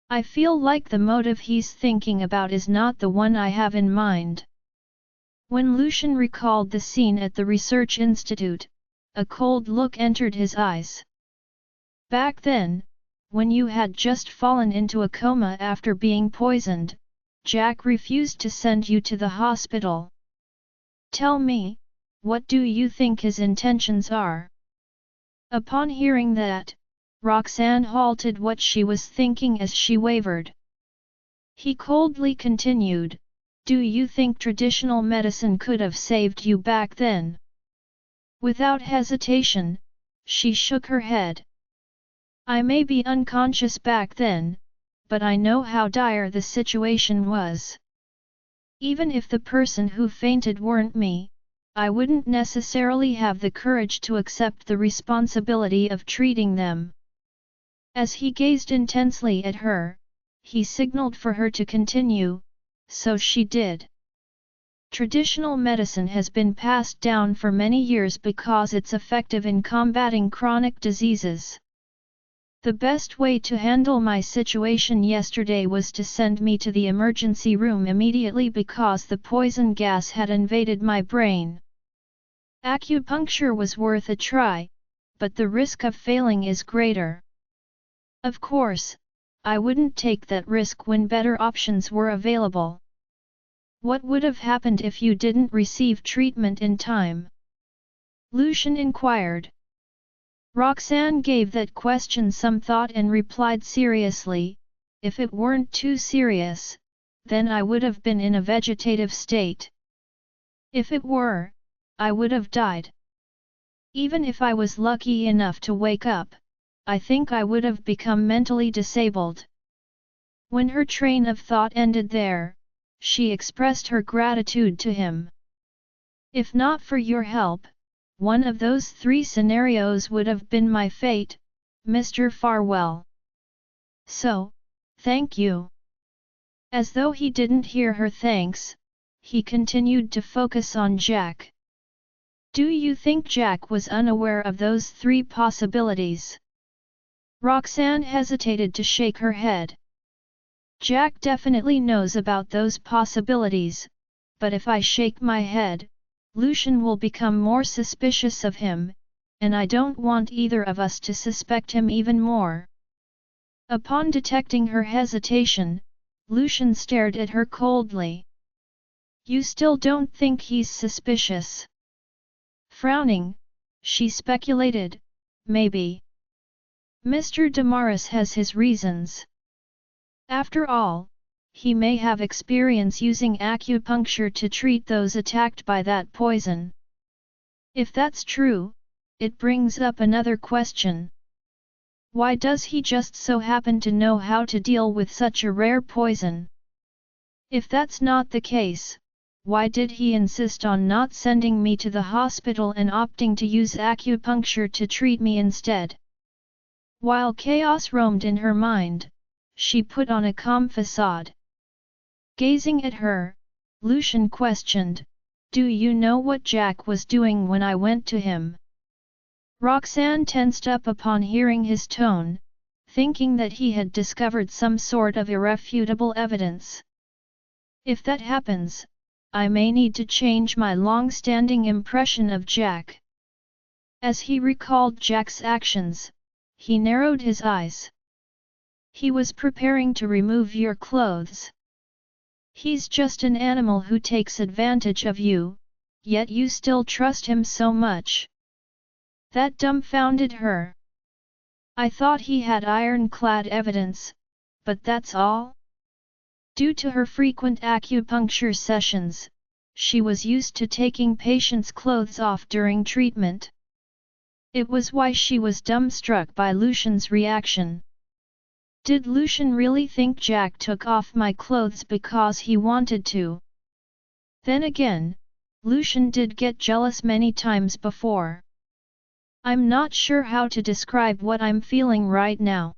I feel like the motive he's thinking about is not the one I have in mind. When Lucian recalled the scene at the research institute, a cold look entered his eyes. Back then, when you had just fallen into a coma after being poisoned, Jack refused to send you to the hospital. Tell me, what do you think his intentions are? Upon hearing that, Roxanne halted what she was thinking as she wavered. He coldly continued, do you think traditional medicine could have saved you back then? Without hesitation, she shook her head. I may be unconscious back then, but I know how dire the situation was. Even if the person who fainted weren't me, I wouldn't necessarily have the courage to accept the responsibility of treating them. As he gazed intensely at her, he signaled for her to continue, so she did. Traditional medicine has been passed down for many years because it's effective in combating chronic diseases. The best way to handle my situation yesterday was to send me to the emergency room immediately because the poison gas had invaded my brain. Acupuncture was worth a try, but the risk of failing is greater. Of course, I wouldn't take that risk when better options were available. What would have happened if you didn't receive treatment in time? Lucian inquired. Roxanne gave that question some thought and replied seriously, if it weren't too serious, then I would have been in a vegetative state. If it were, I would have died. Even if I was lucky enough to wake up, I think I would have become mentally disabled. When her train of thought ended there, she expressed her gratitude to him. If not for your help, one of those 3 scenarios would have been my fate, Mr. Farwell. So, thank you. As though he didn't hear her thanks, he continued to focus on Jack. Do you think Jack was unaware of those three possibilities? Roxanne hesitated to shake her head. Jack definitely knows about those possibilities, but if I shake my head, Lucian will become more suspicious of him, and I don't want either of us to suspect him even more. Upon detecting her hesitation, Lucian stared at her coldly. You still don't think he's suspicious? Frowning, she speculated, maybe. Mr. Damaris has his reasons. After all, he may have experience using acupuncture to treat those attacked by that poison. If that's true, it brings up another question. Why does he just so happen to know how to deal with such a rare poison? If that's not the case, why did he insist on not sending me to the hospital and opting to use acupuncture to treat me instead? While chaos roamed in her mind, she put on a calm facade. Gazing at her, Lucian questioned, Do you know what Jack was doing when I went to him? Roxanne tensed up upon hearing his tone, thinking that he had discovered some sort of irrefutable evidence. If that happens, I may need to change my long-standing impression of Jack. As he recalled Jack's actions, he narrowed his eyes. He was preparing to remove your clothes. He's just an animal who takes advantage of you, yet you still trust him so much. That dumbfounded her. I thought he had ironclad evidence, but that's all? Due to her frequent acupuncture sessions, she was used to taking patients' clothes off during treatment. It was why she was dumbstruck by Lucian's reaction. Did Lucian really think Jack took off my clothes because he wanted to? Then again, Lucian did get jealous many times before. I'm not sure how to describe what I'm feeling right now.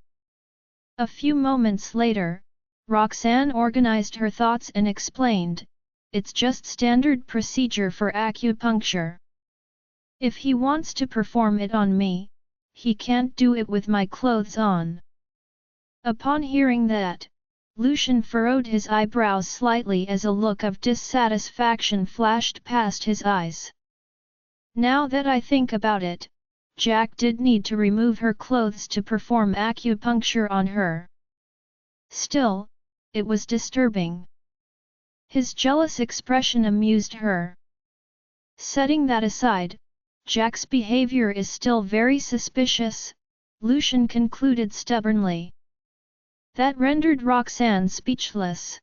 A few moments later, Roxanne organized her thoughts and explained, It's just standard procedure for acupuncture. If he wants to perform it on me, he can't do it with my clothes on. Upon hearing that, Lucian furrowed his eyebrows slightly as a look of dissatisfaction flashed past his eyes. Now that I think about it, Jack did need to remove her clothes to perform acupuncture on her. Still, it was disturbing. His jealous expression amused her. Setting that aside, Jack's behavior is still very suspicious, Lucian concluded stubbornly. That rendered Roxanne speechless.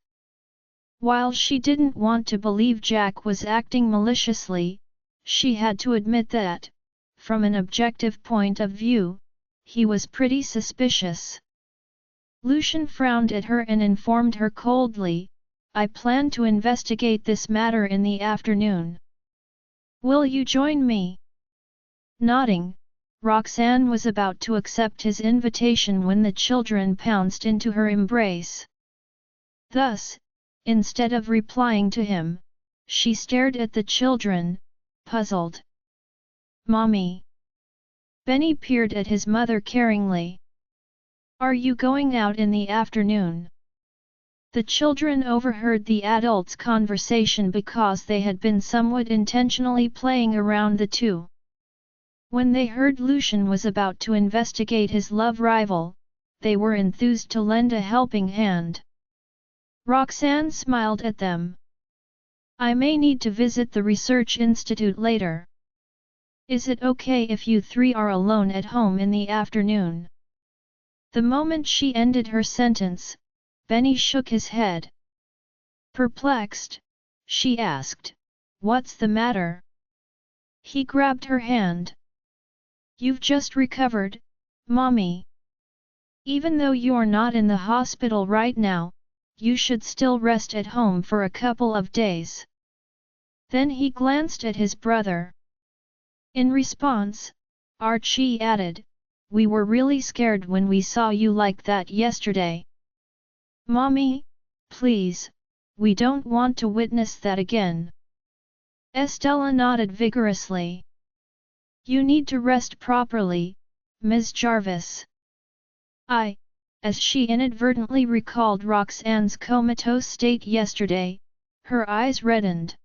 While she didn't want to believe Jack was acting maliciously, she had to admit that, from an objective point of view, he was pretty suspicious. Lucian frowned at her and informed her coldly, I plan to investigate this matter in the afternoon. Will you join me? Nodding, Roxanne was about to accept his invitation when the children pounced into her embrace. Thus, instead of replying to him, she stared at the children, puzzled. Mommy! Benny peered at his mother caringly. Are you going out in the afternoon? The children overheard the adults' conversation because they had been somewhat intentionally playing around the two. When they heard Lucian was about to investigate his love rival, they were enthused to lend a helping hand. Roxanne smiled at them. I may need to visit the research institute later. Is it okay if you three are alone at home in the afternoon? The moment she ended her sentence, Benny shook his head. Perplexed, she asked, What's the matter? He grabbed her hand. You've just recovered, Mommy. Even though you're not in the hospital right now, you should still rest at home for a couple of days. Then he glanced at his brother. In response, Archie added, We were really scared when we saw you like that yesterday. Mommy, please, we don't want to witness that again. Estella nodded vigorously. You need to rest properly, Ms. Jarvis. As she inadvertently recalled Roxanne's comatose state yesterday, her eyes reddened.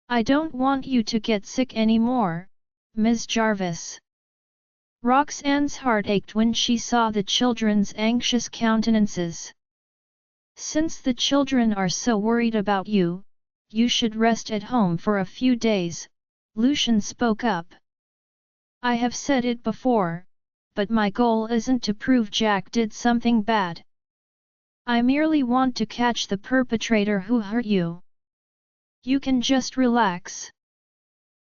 I don't want you to get sick anymore, Ms. Jarvis. Roxanne's heart ached when she saw the children's anxious countenances. Since the children are so worried about you, you should rest at home for a few days, Lucian spoke up. I have said it before, but my goal isn't to prove Jack did something bad. I merely want to catch the perpetrator who hurt you. You can just relax.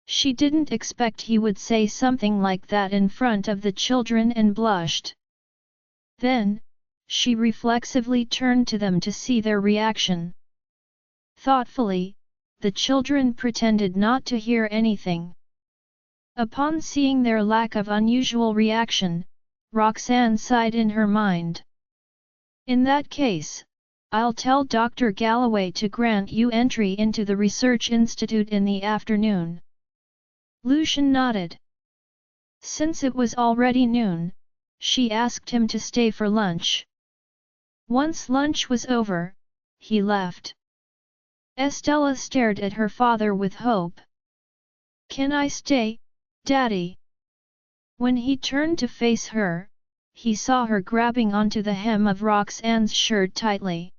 She didn't expect he would say something like that in front of the children and blushed. Then, she reflexively turned to them to see their reaction. Thoughtfully, the children pretended not to hear anything. Upon seeing their lack of unusual reaction, Roxanne sighed in her mind. In that case, I'll tell Dr. Galloway to grant you entry into the Research Institute in the afternoon. Lucian nodded. Since it was already noon, she asked him to stay for lunch. Once lunch was over, he left. Estella stared at her father with hope. Can I stay, Daddy? When he turned to face her, he saw her grabbing onto the hem of Roxanne's shirt tightly.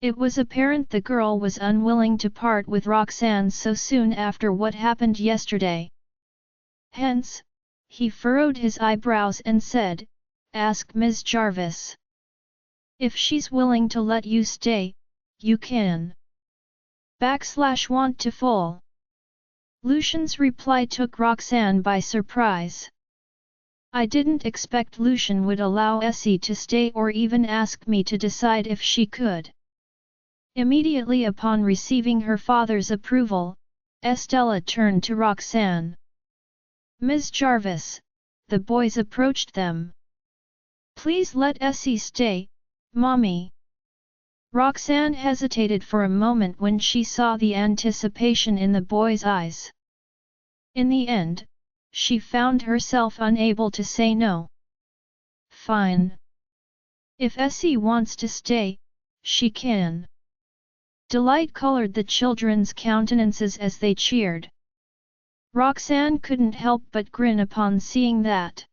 It was apparent the girl was unwilling to part with Roxanne so soon after what happened yesterday. Hence, he furrowed his eyebrows and said, Ask Ms. Jarvis. If she's willing to let you stay, you can. Want to full. Lucian's reply took Roxanne by surprise. I didn't expect Lucian would allow Essie to stay or even ask me to decide if she could. Immediately upon receiving her father's approval, Estella turned to Roxanne. Ms. Jarvis, the boys approached them. Please let Essie stay, Mommy. Roxanne hesitated for a moment when she saw the anticipation in the boy's eyes. In the end, she found herself unable to say no. Fine. If Essie wants to stay, she can. Delight colored the children's countenances as they cheered. Roxanne couldn't help but grin upon seeing that.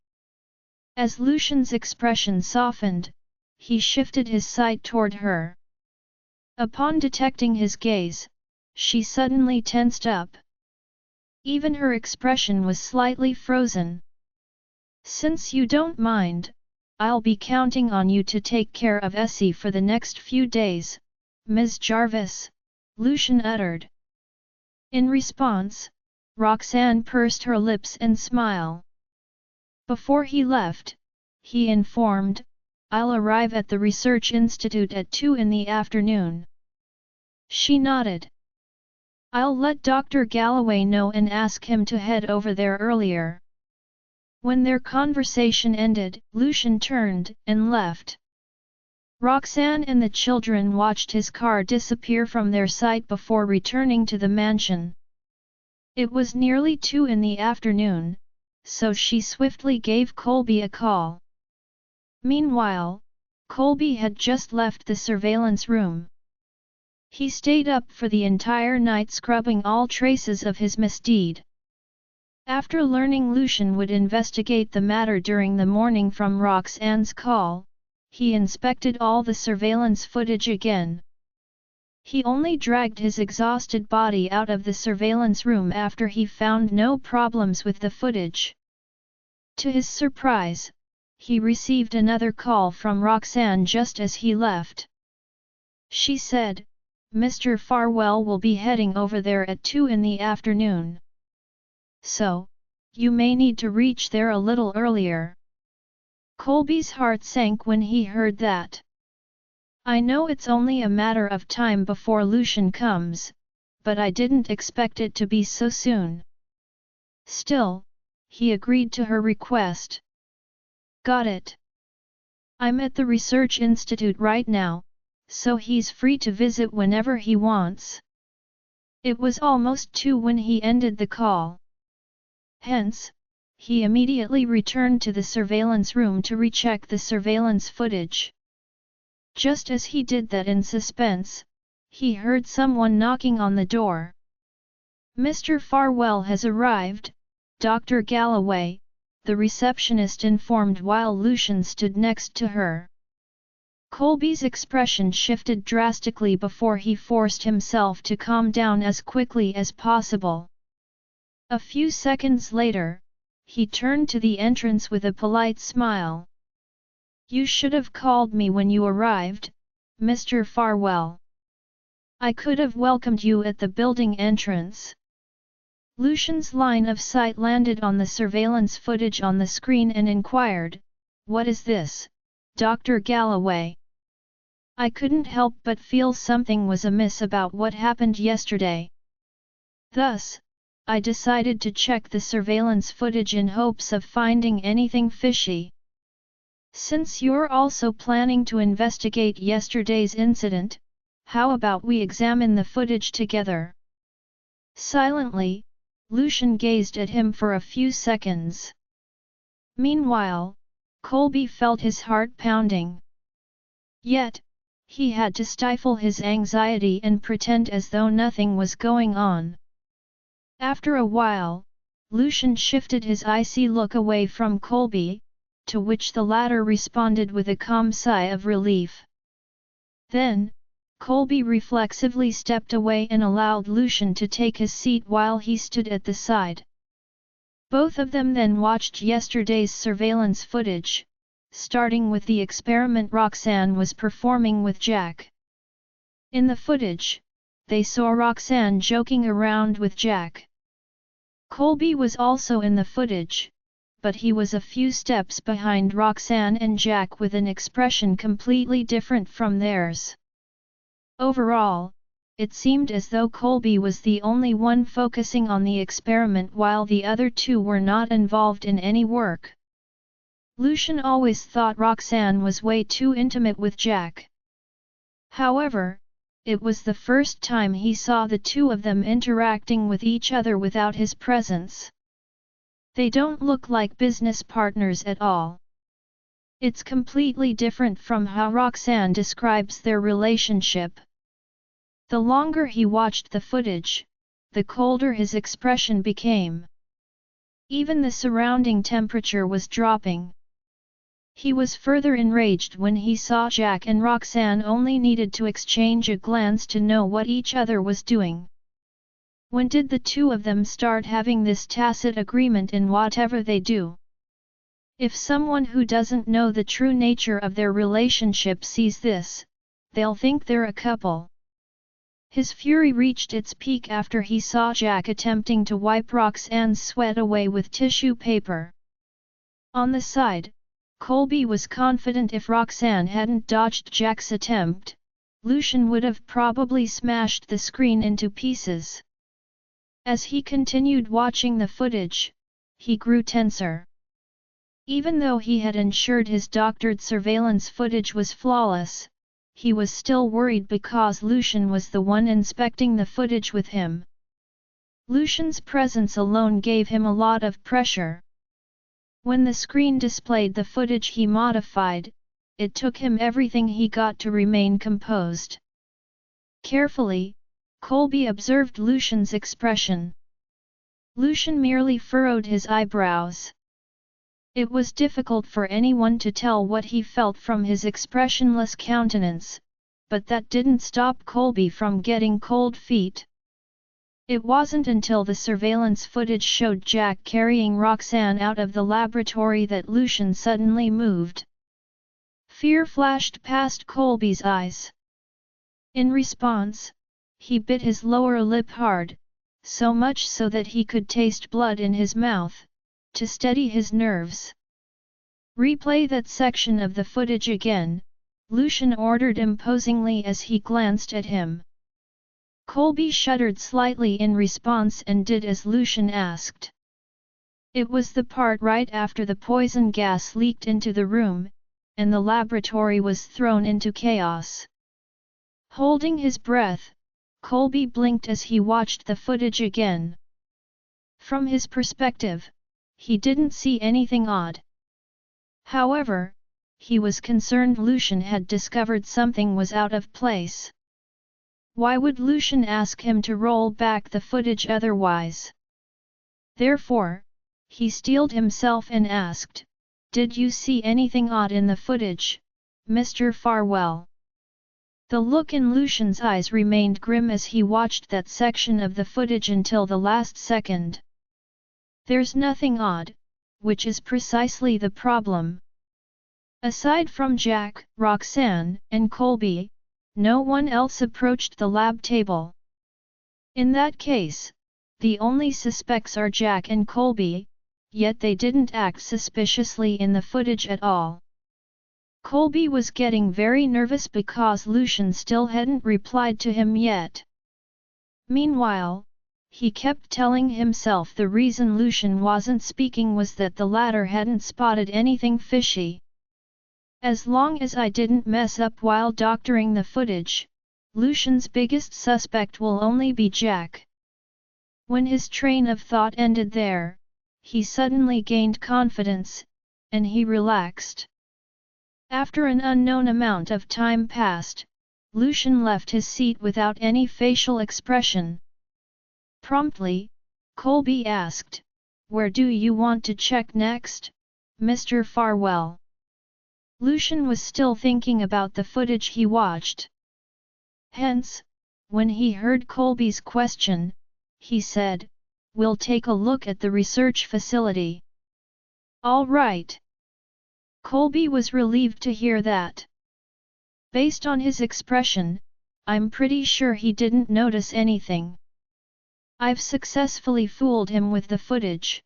As Lucian's expression softened, he shifted his sight toward her. Upon detecting his gaze, she suddenly tensed up. Even her expression was slightly frozen. Since you don't mind, I'll be counting on you to take care of Essie for the next few days, Ms. Jarvis, Lucian uttered. In response, Roxanne pursed her lips and smiled. Before he left, he informed, I'll arrive at the Research Institute at 2 in the afternoon. She nodded. I'll let Dr. Galloway know and ask him to head over there earlier. When their conversation ended, Lucian turned and left. Roxanne and the children watched his car disappear from their sight before returning to the mansion. It was nearly 2 in the afternoon, so she swiftly gave Colby a call. Meanwhile, Colby had just left the surveillance room. He stayed up for the entire night scrubbing all traces of his misdeed. After learning Lucian would investigate the matter during the morning from Roxanne's call, he inspected all the surveillance footage again. He only dragged his exhausted body out of the surveillance room after he found no problems with the footage. To his surprise, he received another call from Roxanne just as he left. She said, Mr. Farwell will be heading over there at 2 in the afternoon. So, you may need to reach there a little earlier. Colby's heart sank when he heard that. I know it's only a matter of time before Lucian comes, but I didn't expect it to be so soon. Still, he agreed to her request. Got it. I'm at the Research Institute right now, so he's free to visit whenever he wants. It was almost 2 when he ended the call. Hence, he immediately returned to the surveillance room to recheck the surveillance footage. Just as he did that in suspense, he heard someone knocking on the door. "Mr. Farwell has arrived, Dr. Galloway," the receptionist informed while Lucian stood next to her. Colby's expression shifted drastically before he forced himself to calm down as quickly as possible. A few seconds later, he turned to the entrance with a polite smile. "You should have called me when you arrived, Mr. Farwell. I could have welcomed you at the building entrance." Lucian's line of sight landed on the surveillance footage on the screen and inquired, "What is this, Dr. Galloway?" "I couldn't help but feel something was amiss about what happened yesterday. Thus, I decided to check the surveillance footage in hopes of finding anything fishy. Since you're also planning to investigate yesterday's incident, how about we examine the footage together?" Silently, Lucian gazed at him for a few seconds. Meanwhile, Colby felt his heart pounding. Yet, he had to stifle his anxiety and pretend as though nothing was going on. After a while, Lucian shifted his icy look away from Colby, to which the latter responded with a calm sigh of relief. Then, Colby reflexively stepped away and allowed Lucian to take his seat while he stood at the side. Both of them then watched yesterday's surveillance footage, starting with the experiment Roxanne was performing with Jack. In the footage, they saw Roxanne joking around with Jack. Colby was also in the footage, but he was a few steps behind Roxanne and Jack with an expression completely different from theirs. Overall, it seemed as though Colby was the only one focusing on the experiment while the other two were not involved in any work. Lucian always thought Roxanne was way too intimate with Jack. However, it was the first time he saw the two of them interacting with each other without his presence. They don't look like business partners at all. It's completely different from how Roxanne describes their relationship. The longer he watched the footage, the colder his expression became. Even the surrounding temperature was dropping. He was further enraged when he saw Jack and Roxanne only needed to exchange a glance to know what each other was doing. When did the two of them start having this tacit agreement in whatever they do? If someone who doesn't know the true nature of their relationship sees this, they'll think they're a couple. His fury reached its peak after he saw Jack attempting to wipe Roxanne's sweat away with tissue paper. On the side, Colby was confident if Roxanne hadn't dodged Jack's attempt, Lucian would have probably smashed the screen into pieces. As he continued watching the footage, he grew tenser. Even though he had ensured his doctored surveillance footage was flawless, he was still worried because Lucian was the one inspecting the footage with him. Lucian's presence alone gave him a lot of pressure. When the screen displayed the footage he modified, it took him everything he got to remain composed. Carefully, Colby observed Lucian's expression. Lucian merely furrowed his eyebrows. It was difficult for anyone to tell what he felt from his expressionless countenance, but that didn't stop Colby from getting cold feet. It wasn't until the surveillance footage showed Jack carrying Roxanne out of the laboratory that Lucian suddenly moved. Fear flashed past Colby's eyes. In response, he bit his lower lip hard, so much so that he could taste blood in his mouth, to steady his nerves. "Replay that section of the footage again," Lucian ordered imposingly as he glanced at him. Colby shuddered slightly in response and did as Lucian asked. It was the part right after the poison gas leaked into the room, and the laboratory was thrown into chaos. Holding his breath, Colby blinked as he watched the footage again. From his perspective, he didn't see anything odd. However, he was concerned Lucian had discovered something was out of place. Why would Lucian ask him to roll back the footage otherwise? Therefore, he steeled himself and asked, "Did you see anything odd in the footage, Mr. Farwell?" The look in Lucian's eyes remained grim as he watched that section of the footage until the last second. "There's nothing odd, which is precisely the problem. Aside from Jack, Roxanne, and Colby, no one else approached the lab table. In that case, the only suspects are Jack and Colby, yet they didn't act suspiciously in the footage at all." Colby was getting very nervous because Lucian still hadn't replied to him yet. Meanwhile, he kept telling himself the reason Lucian wasn't speaking was that the latter hadn't spotted anything fishy. As long as I didn't mess up while doctoring the footage, Lucian's biggest suspect will only be Jack. When his train of thought ended there, he suddenly gained confidence, and he relaxed. After an unknown amount of time passed, Lucian left his seat without any facial expression. Promptly, Colby asked, "Where do you want to check next, Mr. Farwell?" Lucian was still thinking about the footage he watched. Hence, when he heard Colby's question, he said, "We'll take a look at the research facility." "All right." Colby was relieved to hear that. Based on his expression, I'm pretty sure he didn't notice anything. I've successfully fooled him with the footage.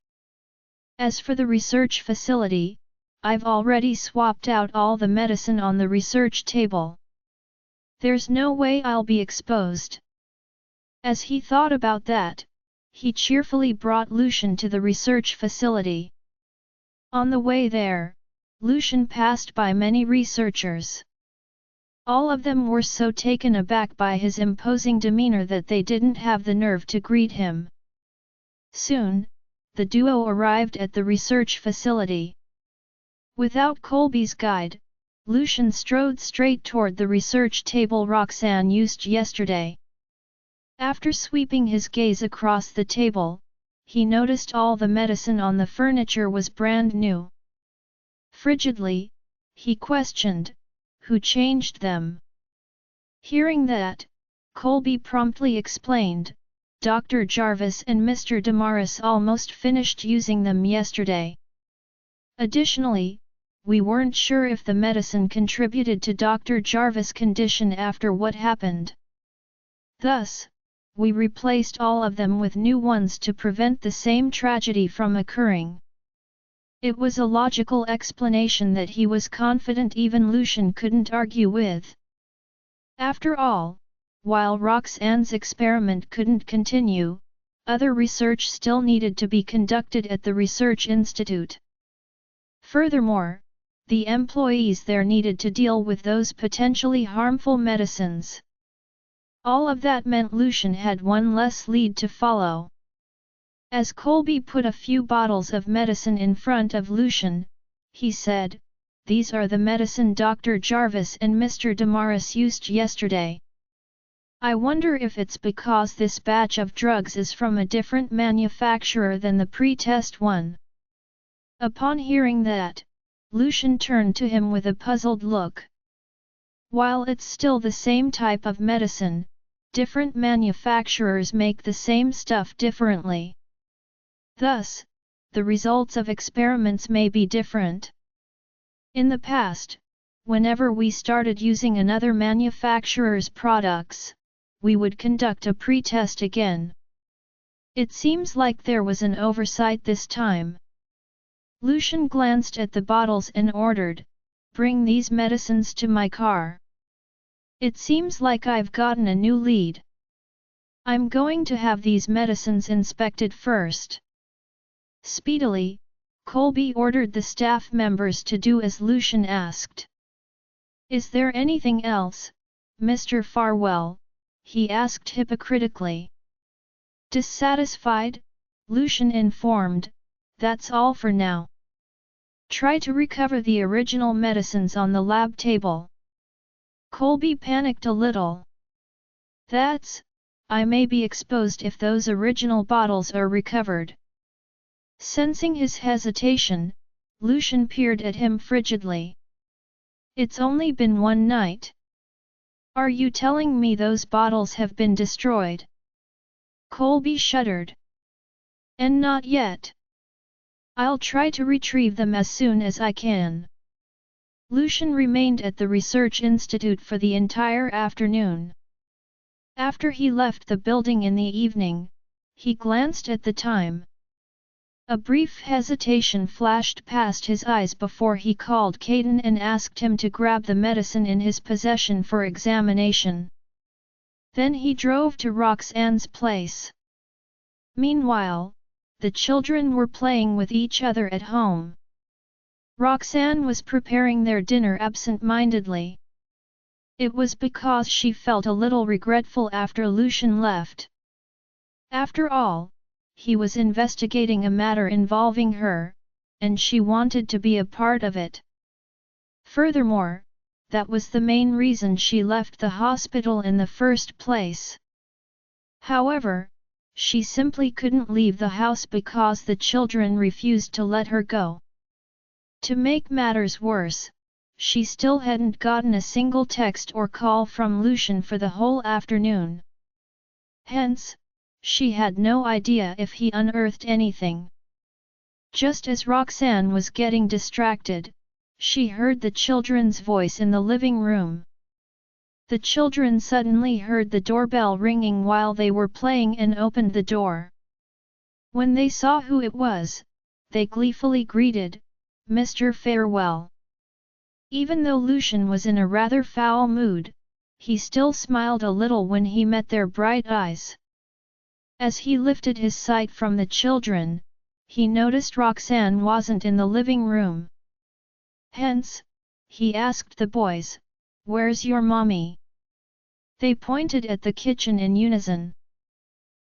As for the research facility, I've already swapped out all the medicine on the research table. There's no way I'll be exposed. As he thought about that, he cheerfully brought Lucian to the research facility. On the way there, Lucian passed by many researchers. All of them were so taken aback by his imposing demeanor that they didn't have the nerve to greet him. Soon, the duo arrived at the research facility. Without Colby's guide, Lucian strode straight toward the research table Roxanne used yesterday. After sweeping his gaze across the table, he noticed all the medicine on the furniture was brand new. Frigidly, he questioned, "Who changed them?" Hearing that, Colby promptly explained, "Dr. Jarvis and Mr. Damaris almost finished using them yesterday. Additionally, we weren't sure if the medicine contributed to Dr. Jarvis' condition after what happened. Thus, we replaced all of them with new ones to prevent the same tragedy from occurring." It was a logical explanation that he was confident even Lucian couldn't argue with. After all, while Roxanne's experiment couldn't continue, other research still needed to be conducted at the research institute. Furthermore, the employees there needed to deal with those potentially harmful medicines. All of that meant Lucian had one less lead to follow. As Colby put a few bottles of medicine in front of Lucian, he said, "These are the medicine Dr. Jarvis and Mr. Damaris used yesterday. I wonder if it's because this batch of drugs is from a different manufacturer than the pre-test one." Upon hearing that, Lucian turned to him with a puzzled look. While it's still the same type of medicine, different manufacturers make the same stuff differently. Thus, the results of experiments may be different. In the past, whenever we started using another manufacturer's products, we would conduct a pre-test again. It seems like there was an oversight this time. Lucian glanced at the bottles and ordered, "Bring these medicines to my car. It seems like I've gotten a new lead. I'm going to have these medicines inspected first." Speedily, Colby ordered the staff members to do as Lucian asked. "Is there anything else, Mr. Farwell?" he asked hypocritically. Dissatisfied, Lucian informed, "That's all for now. Try to recover the original medicines on the lab table." Colby panicked a little. I may be exposed if those original bottles are recovered." Sensing his hesitation, Lucian peered at him frigidly. "It's only been one night. Are you telling me those bottles have been destroyed?" Colby shuddered. "And not yet. I'll try to retrieve them as soon as I can." Lucian remained at the research institute for the entire afternoon. After he left the building in the evening, he glanced at the time. A brief hesitation flashed past his eyes before he called Caden and asked him to grab the medicine in his possession for examination. Then he drove to Roxanne's place. Meanwhile, the children were playing with each other at home. Roxanne was preparing their dinner absent-mindedly. It was because she felt a little regretful after Lucian left. After all, he was investigating a matter involving her, and she wanted to be a part of it. Furthermore, that was the main reason she left the hospital in the first place. However, she simply couldn't leave the house because the children refused to let her go. To make matters worse, she still hadn't gotten a single text or call from Lucian for the whole afternoon. Hence, she had no idea if he unearthed anything. Just as Roxanne was getting distracted, she heard the children's voice in the living room. The children suddenly heard the doorbell ringing while they were playing and opened the door. When they saw who it was, they gleefully greeted, "Mr. Farewell." Even though Lucian was in a rather foul mood, he still smiled a little when he met their bright eyes. As he lifted his sight from the children, he noticed Roxanne wasn't in the living room. Hence, he asked the boys, "Where's your mommy?" They pointed at the kitchen in unison.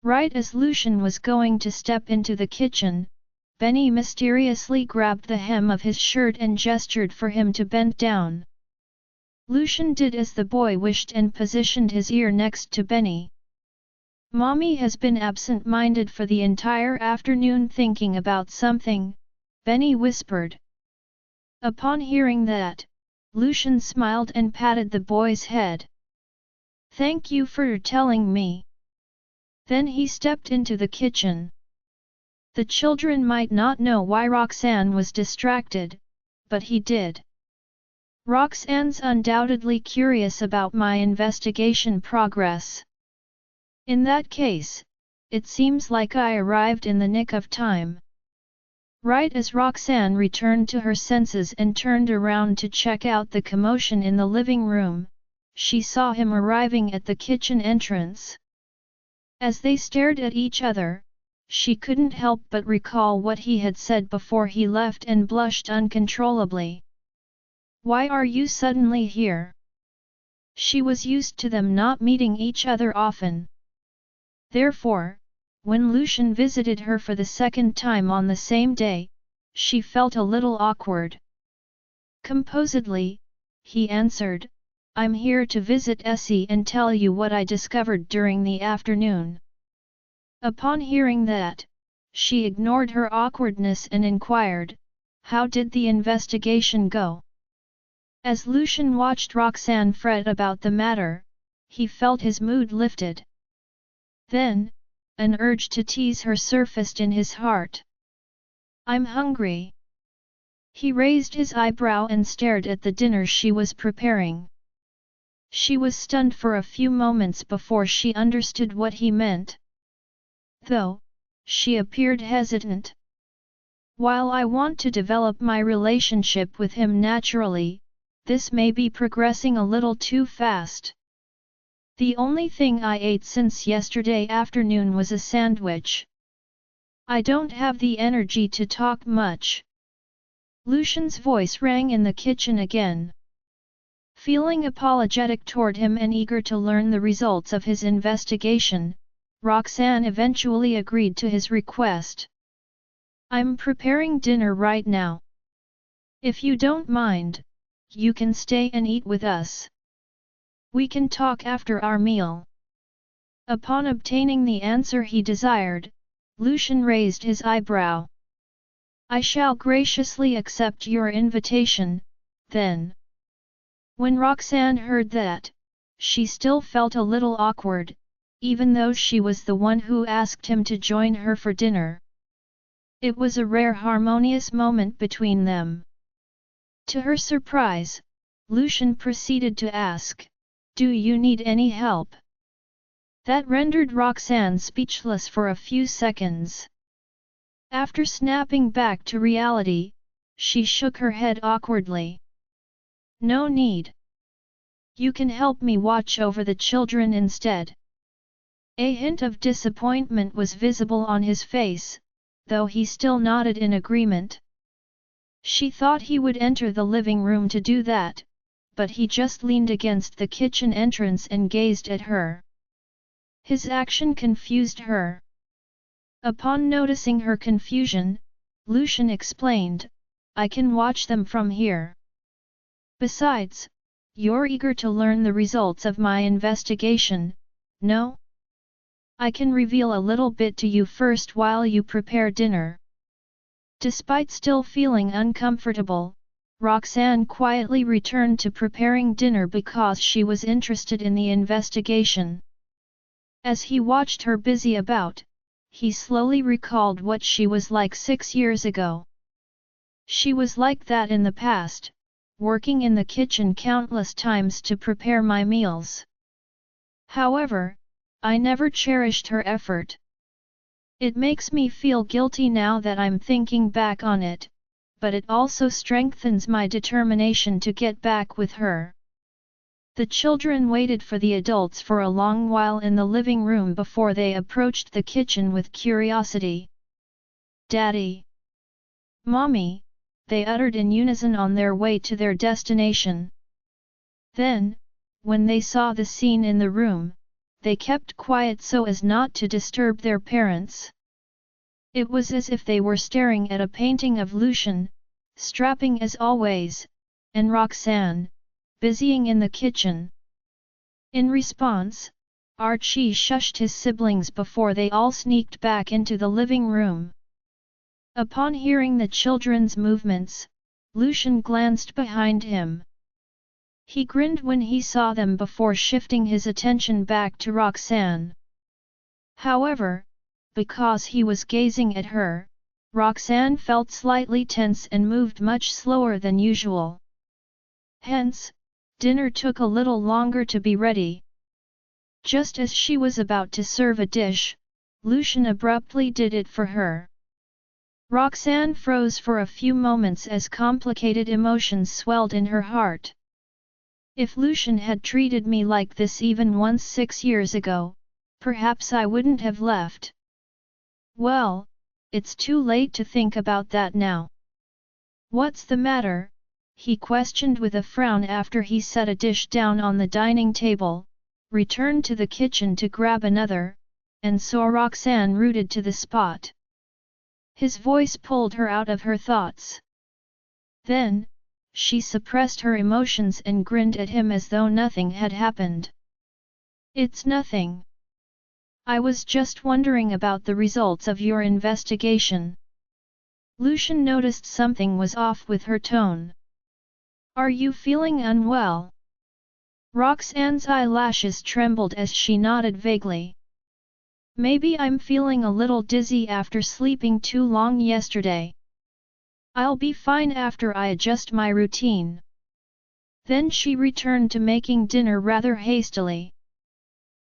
Right as Lucian was going to step into the kitchen, Benny mysteriously grabbed the hem of his shirt and gestured for him to bend down. Lucian did as the boy wished and positioned his ear next to Benny. "Mommy has been absent-minded for the entire afternoon thinking about something," Benny whispered. Upon hearing that, Lucian smiled and patted the boy's head. "Thank you for telling me." Then he stepped into the kitchen. The children might not know why Roxanne was distracted, but he did. "Roxanne's undoubtedly curious about my investigation progress. In that case, it seems like I arrived in the nick of time." Right as Roxanne returned to her senses and turned around to check out the commotion in the living room, she saw him arriving at the kitchen entrance. As they stared at each other, she couldn't help but recall what he had said before he left and blushed uncontrollably. "Why are you suddenly here?" She was used to them not meeting each other often. Therefore, when Lucian visited her for the second time on the same day, she felt a little awkward. Composedly, he answered, "I'm here to visit Essie and tell you what I discovered during the afternoon." Upon hearing that, she ignored her awkwardness and inquired, "How did the investigation go?" As Lucian watched Roxanne fret about the matter, he felt his mood lifted. Then, an urge to tease her surfaced in his heart. "I'm hungry." He raised his eyebrow and stared at the dinner she was preparing. She was stunned for a few moments before she understood what he meant. Though, she appeared hesitant. "While I want to develop my relationship with him naturally, this may be progressing a little too fast. The only thing I ate since yesterday afternoon was a sandwich. I don't have the energy to talk much." Lucian's voice rang in the kitchen again. Feeling apologetic toward him and eager to learn the results of his investigation, Roxanne eventually agreed to his request. "I'm preparing dinner right now. If you don't mind, you can stay and eat with us. We can talk after our meal." Upon obtaining the answer he desired, Lucian raised his eyebrow. "I shall graciously accept your invitation, then." When Roxanne heard that, she still felt a little awkward, even though she was the one who asked him to join her for dinner. It was a rare harmonious moment between them. To her surprise, Lucian proceeded to ask, "Do you need any help?" That rendered Roxanne speechless for a few seconds. After snapping back to reality, she shook her head awkwardly. "No need. You can help me watch over the children instead." A hint of disappointment was visible on his face, though he still nodded in agreement. She thought he would enter the living room to do that, but he just leaned against the kitchen entrance and gazed at her. His action confused her. Upon noticing her confusion, Lucian explained, "I can watch them from here. Besides, you're eager to learn the results of my investigation, no? I can reveal a little bit to you first while you prepare dinner." Despite still feeling uncomfortable, Roxanne quietly returned to preparing dinner because she was interested in the investigation. As he watched her busy about, he slowly recalled what she was like 6 years ago. She was like that in the past, working in the kitchen countless times to prepare my meals. However, I never cherished her effort. It makes me feel guilty now that I'm thinking back on it, but it also strengthens my determination to get back with her. The children waited for the adults for a long while in the living room before they approached the kitchen with curiosity. "Daddy! Mommy!" they uttered in unison on their way to their destination. Then, when they saw the scene in the room, they kept quiet so as not to disturb their parents. It was as if they were staring at a painting of Lucian, strapping as always, and Roxanne, busying in the kitchen. In response, Archie shushed his siblings before they all sneaked back into the living room. Upon hearing the children's movements, Lucian glanced behind him. He grinned when he saw them before shifting his attention back to Roxanne. However, because he was gazing at her, Roxanne felt slightly tense and moved much slower than usual. Hence, dinner took a little longer to be ready. Just as she was about to serve a dish, Lucian abruptly did it for her. Roxanne froze for a few moments as complicated emotions swelled in her heart. If Lucian had treated me like this even once 6 years ago, perhaps I wouldn't have left. Well, it's too late to think about that now. "What's the matter?" he questioned with a frown after he set a dish down on the dining table, returned to the kitchen to grab another, and saw Roxanne rooted to the spot. His voice pulled her out of her thoughts. Then, she suppressed her emotions and grinned at him as though nothing had happened. "It's nothing. I was just wondering about the results of your investigation." Lucian noticed something was off with her tone. "Are you feeling unwell?" Roxanne's eyelashes trembled as she nodded vaguely. "Maybe I'm feeling a little dizzy after sleeping too long yesterday. I'll be fine after I adjust my routine." Then she returned to making dinner rather hastily.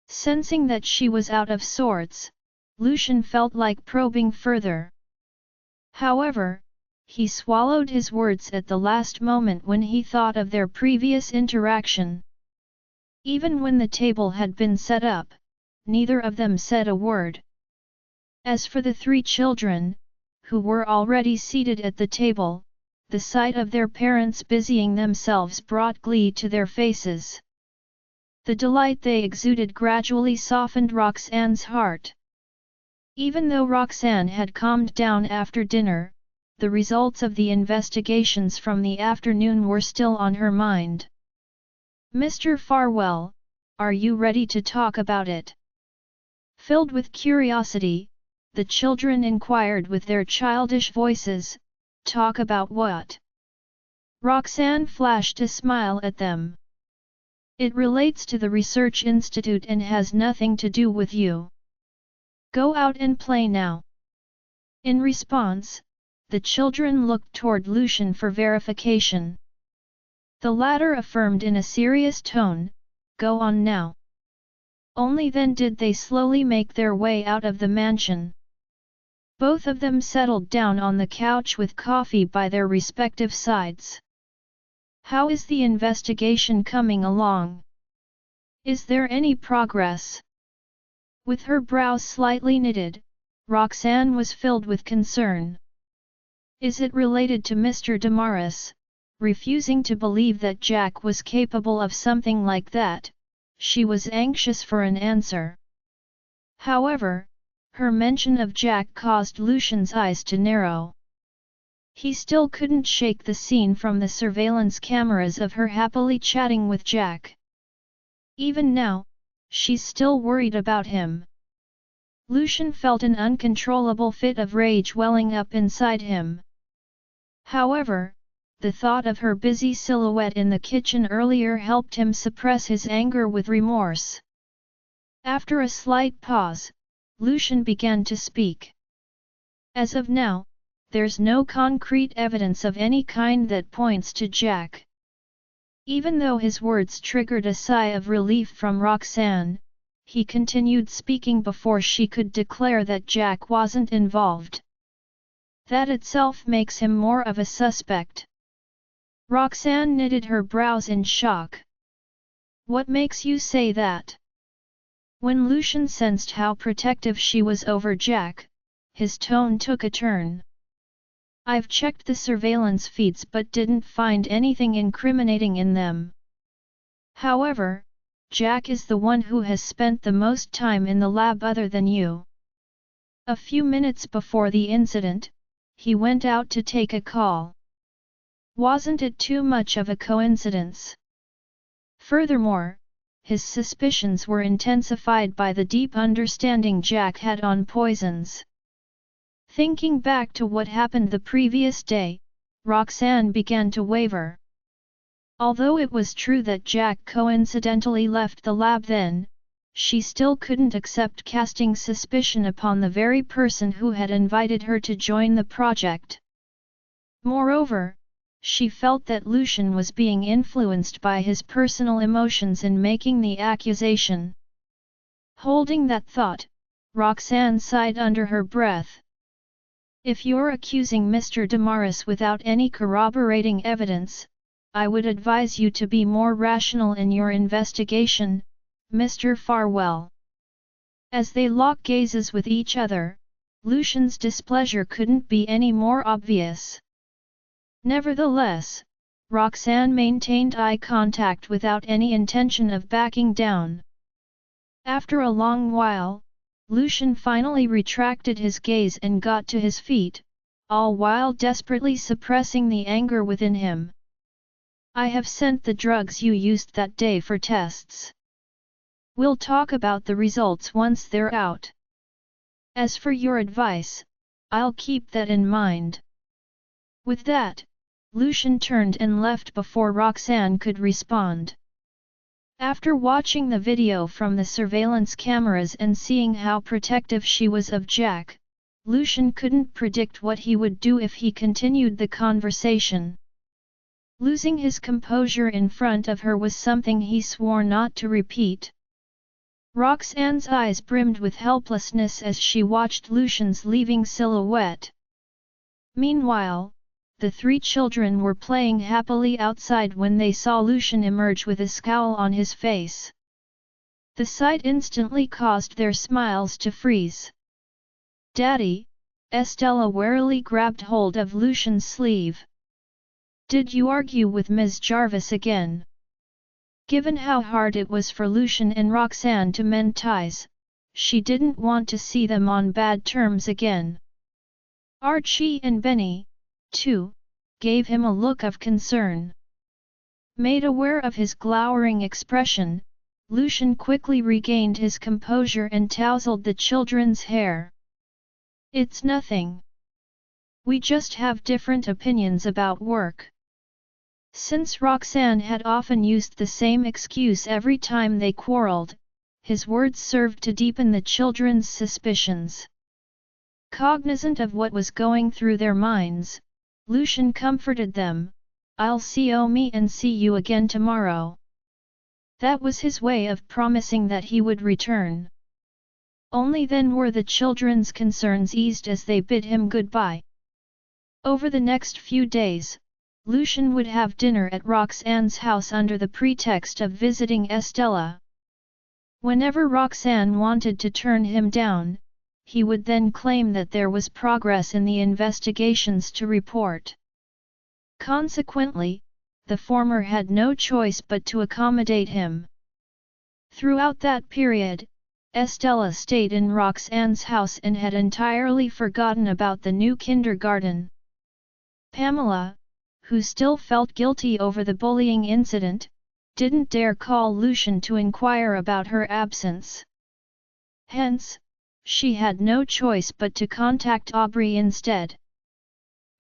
Sensing that she was out of sorts, Lucian felt like probing further. However, he swallowed his words at the last moment when he thought of their previous interaction. Even when the table had been set up, neither of them said a word. As for the 3 children, who were already seated at the table, the sight of their parents busying themselves brought glee to their faces. The delight they exuded gradually softened Roxanne's heart. Even though Roxanne had calmed down after dinner, the results of the investigations from the afternoon were still on her mind. "Mr. Farwell, are you ready to talk about it?" Filled with curiosity, the children inquired with their childish voices. "Talk about what?" Roxanne flashed a smile at them. "It relates to the research institute and has nothing to do with you. Go out and play now." In response, the children looked toward Lucian for verification. The latter affirmed in a serious tone, "Go on now." Only then did they slowly make their way out of the mansion. Both of them settled down on the couch with coffee by their respective sides. "How is the investigation coming along? Is there any progress?" With her brows slightly knitted, Roxanne was filled with concern. "Is it related to Mr. Damaris?" Refusing to believe that Jack was capable of something like that, she was anxious for an answer. However, her mention of Jack caused Lucian's eyes to narrow. He still couldn't shake the scene from the surveillance cameras of her happily chatting with Jack. Even now, she's still worried about him. Lucian felt an uncontrollable fit of rage welling up inside him. However, the thought of her busy silhouette in the kitchen earlier helped him suppress his anger with remorse. After a slight pause, Lucian began to speak. "As of now, there's no concrete evidence of any kind that points to Jack." Even though his words triggered a sigh of relief from Roxanne, he continued speaking before she could declare that Jack wasn't involved. "That itself makes him more of a suspect." Roxanne knitted her brows in shock. "What makes you say that?" When Lucian sensed how protective she was over Jack, his tone took a turn. "I've checked the surveillance feeds but didn't find anything incriminating in them. However, Jack is the one who has spent the most time in the lab other than you. A few minutes before the incident, he went out to take a call. Wasn't it too much of a coincidence? Furthermore, his suspicions were intensified by the deep understanding Jack had on poisons." Thinking back to what happened the previous day, Roxanne began to waver. Although it was true that Jack coincidentally left the lab then, she still couldn't accept casting suspicion upon the very person who had invited her to join the project. Moreover, she felt that Lucian was being influenced by his personal emotions in making the accusation. Holding that thought, Roxanne sighed under her breath. "If you're accusing Mr. Damaris without any corroborating evidence, I would advise you to be more rational in your investigation, Mr. Farwell." As they locked gazes with each other, Lucian's displeasure couldn't be any more obvious. Nevertheless, Roxanne maintained eye contact without any intention of backing down. After a long while, Lucian finally retracted his gaze and got to his feet, all while desperately suppressing the anger within him. "I have sent the drugs you used that day for tests. We'll talk about the results once they're out. As for your advice, I'll keep that in mind." With that, Lucian turned and left before Roxanne could respond. After watching the video from the surveillance cameras and seeing how protective she was of Jack, Lucian couldn't predict what he would do if he continued the conversation. Losing his composure in front of her was something he swore not to repeat. Roxanne's eyes brimmed with helplessness as she watched Lucian's leaving silhouette. Meanwhile, the three children were playing happily outside when they saw Lucian emerge with a scowl on his face. The sight instantly caused their smiles to freeze. "Daddy," Estella warily grabbed hold of Lucian's sleeve. Did you argue with Ms. Jarvis again? Given how hard it was for Lucian and Roxanne to mend ties, she didn't want to see them on bad terms again. Archie and Benny, too, gave him a look of concern. Made aware of his glowering expression, Lucian quickly regained his composure and tousled the children's hair. It's nothing. We just have different opinions about work. Since Roxanne had often used the same excuse every time they quarreled, his words served to deepen the children's suspicions. Cognizant of what was going through their minds, Lucian comforted them, "I'll see Omi and see you again tomorrow." That was his way of promising that he would return. Only then were the children's concerns eased as they bid him goodbye. Over the next few days, Lucian would have dinner at Roxanne's house under the pretext of visiting Estella. Whenever Roxanne wanted to turn him down, he would then claim that there was progress in the investigations to report. Consequently, the former had no choice but to accommodate him. Throughout that period, Estella stayed in Roxanne's house and had entirely forgotten about the new kindergarten. Pamela, who still felt guilty over the bullying incident, didn't dare call Lucian to inquire about her absence. Hence, she had no choice but to contact Aubrey instead.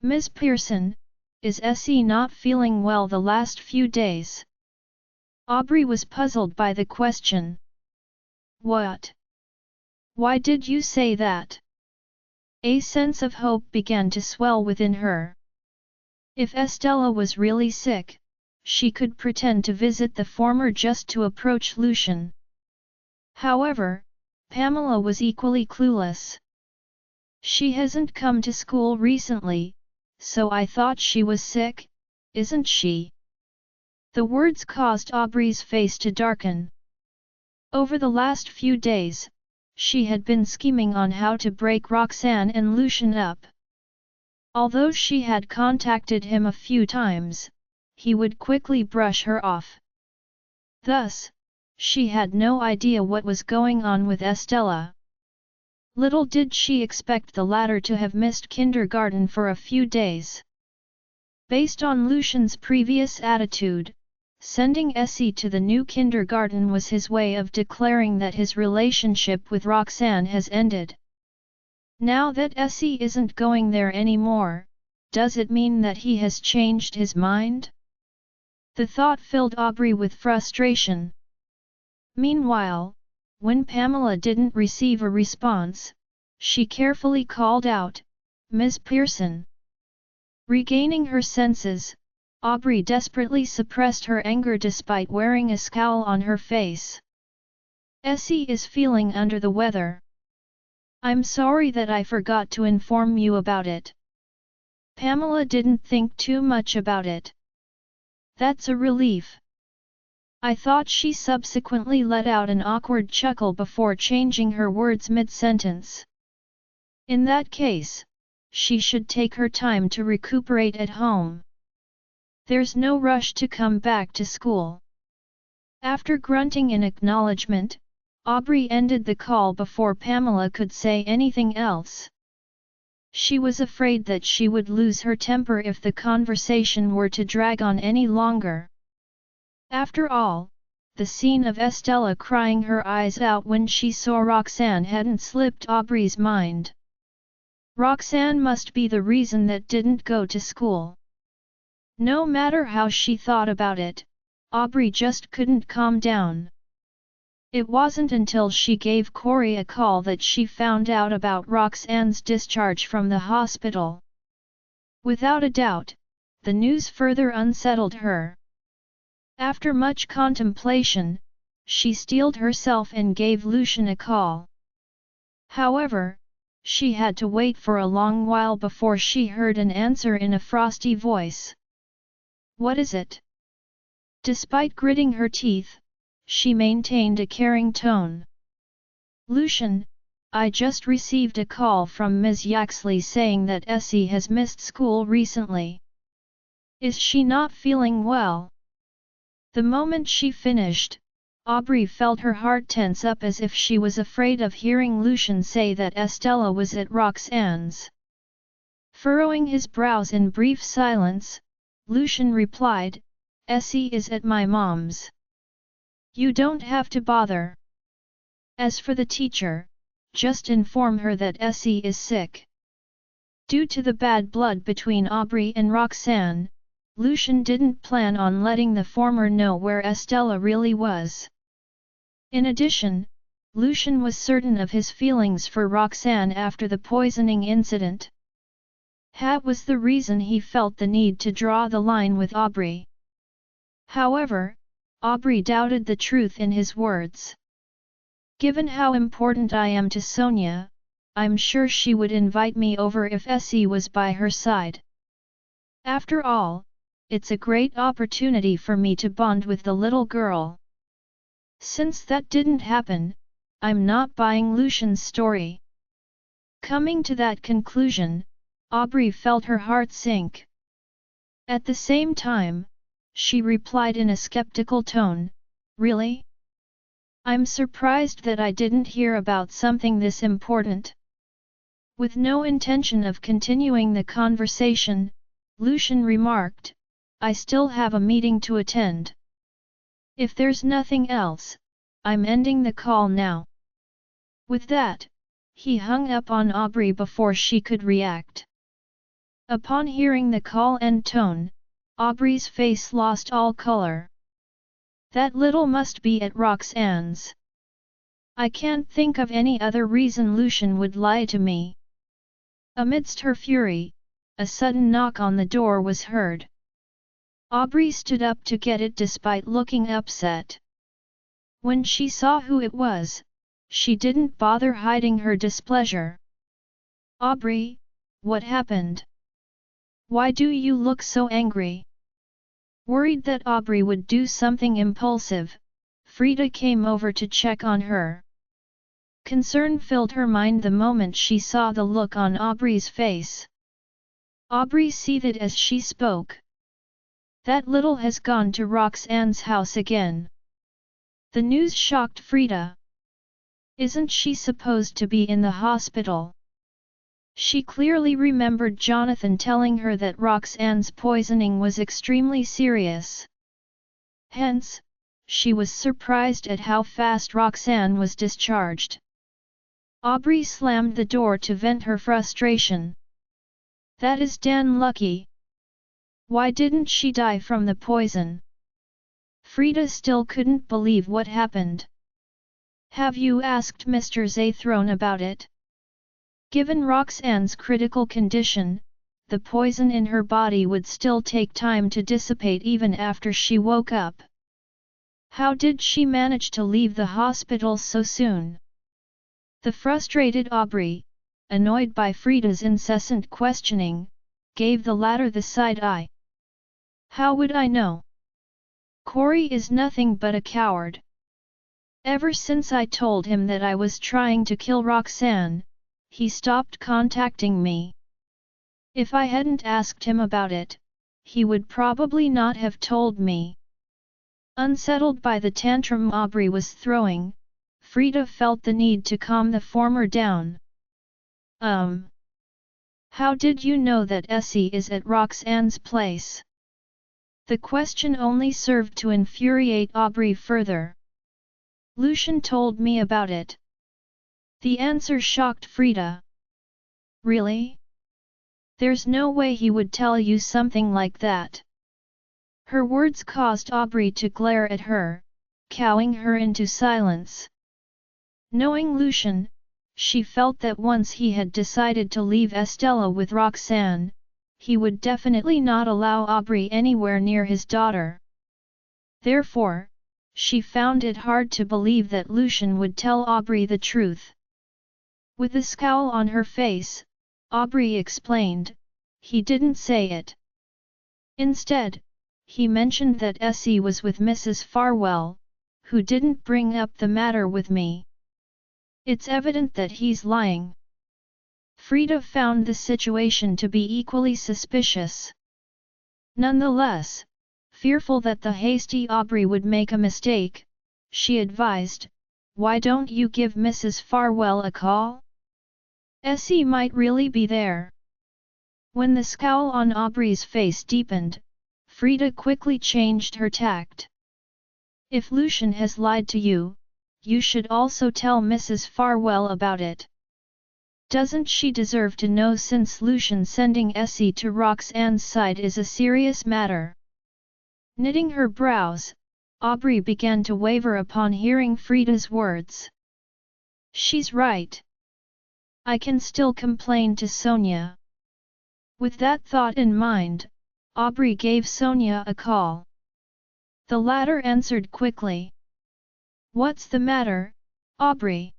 "Ms. Pearson, is Essie not feeling well the last few days?" Aubrey was puzzled by the question. "What? Why did you say that?" A sense of hope began to swell within her. If Estella was really sick, she could pretend to visit the former just to approach Lucian. However, Pamela was equally clueless. "She hasn't come to school recently, so I thought she was sick, isn't she?" The words caused Aubrey's face to darken. Over the last few days, she had been scheming on how to break Roxanne and Lucian up. Although she had contacted him a few times, he would quickly brush her off. Thus, she had no idea what was going on with Estella. Little did she expect the latter to have missed kindergarten for a few days. Based on Lucian's previous attitude, sending Essie to the new kindergarten was his way of declaring that his relationship with Roxanne has ended. Now that Essie isn't going there anymore, does it mean that he has changed his mind? The thought filled Aubrey with frustration. Meanwhile, when Pamela didn't receive a response, she carefully called out, "Ms. Pearson." Regaining her senses, Aubrey desperately suppressed her anger despite wearing a scowl on her face. "Essie is feeling under the weather. I'm sorry that I forgot to inform you about it." Pamela didn't think too much about it. "That's a relief." I thought she subsequently let out an awkward chuckle before changing her words mid-sentence. "In that case, she should take her time to recuperate at home. There's no rush to come back to school." After grunting in acknowledgement, Aubrey ended the call before Pamela could say anything else. She was afraid that she would lose her temper if the conversation were to drag on any longer. After all, the scene of Estella crying her eyes out when she saw Roxanne hadn't slipped Aubrey's mind. Roxanne must be the reason that didn't go to school. No matter how she thought about it, Aubrey just couldn't calm down. It wasn't until she gave Corey a call that she found out about Roxanne's discharge from the hospital. Without a doubt, the news further unsettled her. After much contemplation, she steeled herself and gave Lucian a call. However, she had to wait for a long while before she heard an answer in a frosty voice. "What is it?" Despite gritting her teeth, she maintained a caring tone. "Lucian, I just received a call from Ms. Yaxley saying that Essie has missed school recently." Is she not feeling well? The moment she finished, Aubrey felt her heart tense up as if she was afraid of hearing Lucian say that Estella was at Roxanne's. Furrowing his brows in brief silence, Lucian replied, "Essie is at my mom's. You don't have to bother. As for the teacher, just inform her that Essie is sick." Due to the bad blood between Aubrey and Roxanne, Lucian didn't plan on letting the former know where Estella really was. In addition, Lucian was certain of his feelings for Roxanne after the poisoning incident. That was the reason he felt the need to draw the line with Aubrey. However, Aubrey doubted the truth in his words. "Given how important I am to Sonia, I'm sure she would invite me over if Essie was by her side. After all, it's a great opportunity for me to bond with the little girl." Since that didn't happen, I'm not buying Lucian's story. Coming to that conclusion, Aubrey felt her heart sink. At the same time, she replied in a skeptical tone, "Really? I'm surprised that I didn't hear about something this important." With no intention of continuing the conversation, Lucian remarked, "I still have a meeting to attend. If there's nothing else, I'm ending the call now." With that, he hung up on Aubrey before she could react. Upon hearing the call end tone, Aubrey's face lost all color. "That little must be at Roxanne's. I can't think of any other reason Lucian would lie to me." Amidst her fury, a sudden knock on the door was heard. Aubrey stood up to get it despite looking upset. When she saw who it was, she didn't bother hiding her displeasure. "Aubrey, what happened? Why do you look so angry?" Worried that Aubrey would do something impulsive, Frida came over to check on her. Concern filled her mind the moment she saw the look on Aubrey's face. Aubrey seethed as she spoke. "That little has gone to Roxanne's house again." The news shocked Frida. Isn't she supposed to be in the hospital? She clearly remembered Jonathan telling her that Roxanne's poisoning was extremely serious. Hence, she was surprised at how fast Roxanne was discharged. Aubrey slammed the door to vent her frustration. "That is damn lucky. Why didn't she die from the poison?" Frida still couldn't believe what happened. "Have you asked Mr. Zathrone about it?" Given Roxanne's critical condition, the poison in her body would still take time to dissipate even after she woke up. How did she manage to leave the hospital so soon? The frustrated Aubrey, annoyed by Frida's incessant questioning, gave the latter the side eye. "How would I know? Corey is nothing but a coward. Ever since I told him that I was trying to kill Roxanne, he stopped contacting me. If I hadn't asked him about it, he would probably not have told me." Unsettled by the tantrum Aubrey was throwing, Frida felt the need to calm the former down. How did you know that Essie is at Roxanne's place?" The question only served to infuriate Aubrey further. "Lucian told me about it." The answer shocked Frida. "Really? There's no way he would tell you something like that." Her words caused Aubrey to glare at her, cowing her into silence. Knowing Lucian, she felt that once he had decided to leave Estella with Roxanne, he would definitely not allow Aubrey anywhere near his daughter. Therefore, she found it hard to believe that Lucian would tell Aubrey the truth. With a scowl on her face, Aubrey explained, "He didn't say it. Instead, he mentioned that Essie was with Mrs. Farwell, who didn't bring up the matter with me. It's evident that he's lying." Frida found the situation to be equally suspicious. Nonetheless, fearful that the hasty Aubrey would make a mistake, she advised, "Why don't you give Mrs. Farwell a call? Essie might really be there." When the scowl on Aubrey's face deepened, Frida quickly changed her tact. "If Lucian has lied to you, you should also tell Mrs. Farwell about it. Doesn't she deserve to know, since Lucian sending Essie to Roxanne's side is a serious matter?" Knitting her brows, Aubrey began to waver upon hearing Frida's words. "She's right. I can still complain to Sonia." With that thought in mind, Aubrey gave Sonia a call. The latter answered quickly. "What's the matter, Aubrey?"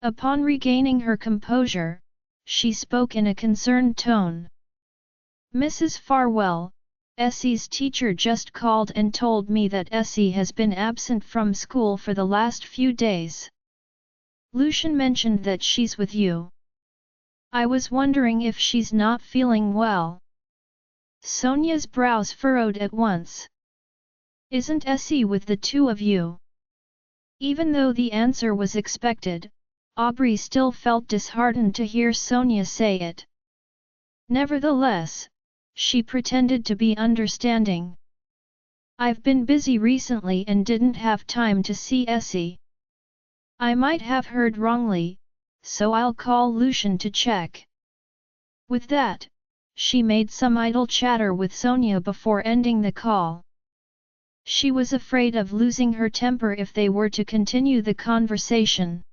Upon regaining her composure, she spoke in a concerned tone. "Mrs. Farwell, Essie's teacher just called and told me that Essie has been absent from school for the last few days. Lucian mentioned that she's with you. I was wondering if she's not feeling well." Sonia's brows furrowed at once. "Isn't Essie with the two of you?" Even though the answer was expected, Aubrey still felt disheartened to hear Sonia say it. Nevertheless, she pretended to be understanding. "I've been busy recently and didn't have time to see Essie. I might have heard wrongly, so I'll call Lucian to check." With that, she made some idle chatter with Sonia before ending the call. She was afraid of losing her temper if they were to continue the conversation.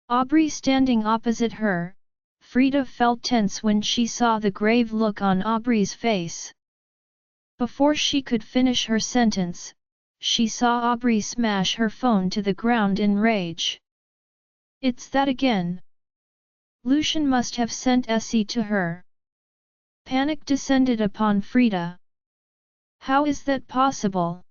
Aubrey standing opposite her, Frida felt tense when she saw the grave look on Aubrey's face. Before she could finish her sentence, she saw Aubrey smash her phone to the ground in rage. "It's that again! Lucian must have sent Essie to her." Panic descended upon Frida. How is that possible?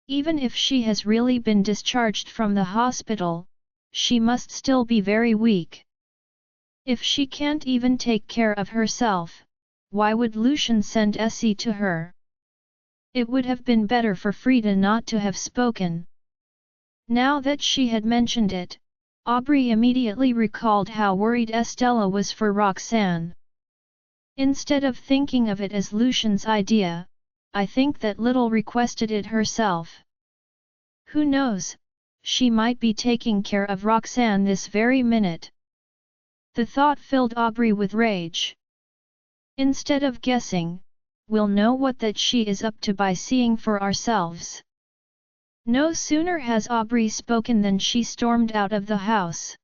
Even if she has really been discharged from the hospital, she must still be very weak. If she can't even take care of herself, why would Lucian send Essie to her? It would have been better for Frida not to have spoken. Now that she had mentioned it, Aubrey immediately recalled how worried Estella was for Roxanne. "Instead of thinking of it as Lucian's idea, I think that Little requested it herself. Who knows, she might be taking care of Roxanne this very minute." The thought filled Aubrey with rage. "Instead of guessing, we'll know what that she is up to by seeing for ourselves." No sooner has Aubrey spoken than she stormed out of the house.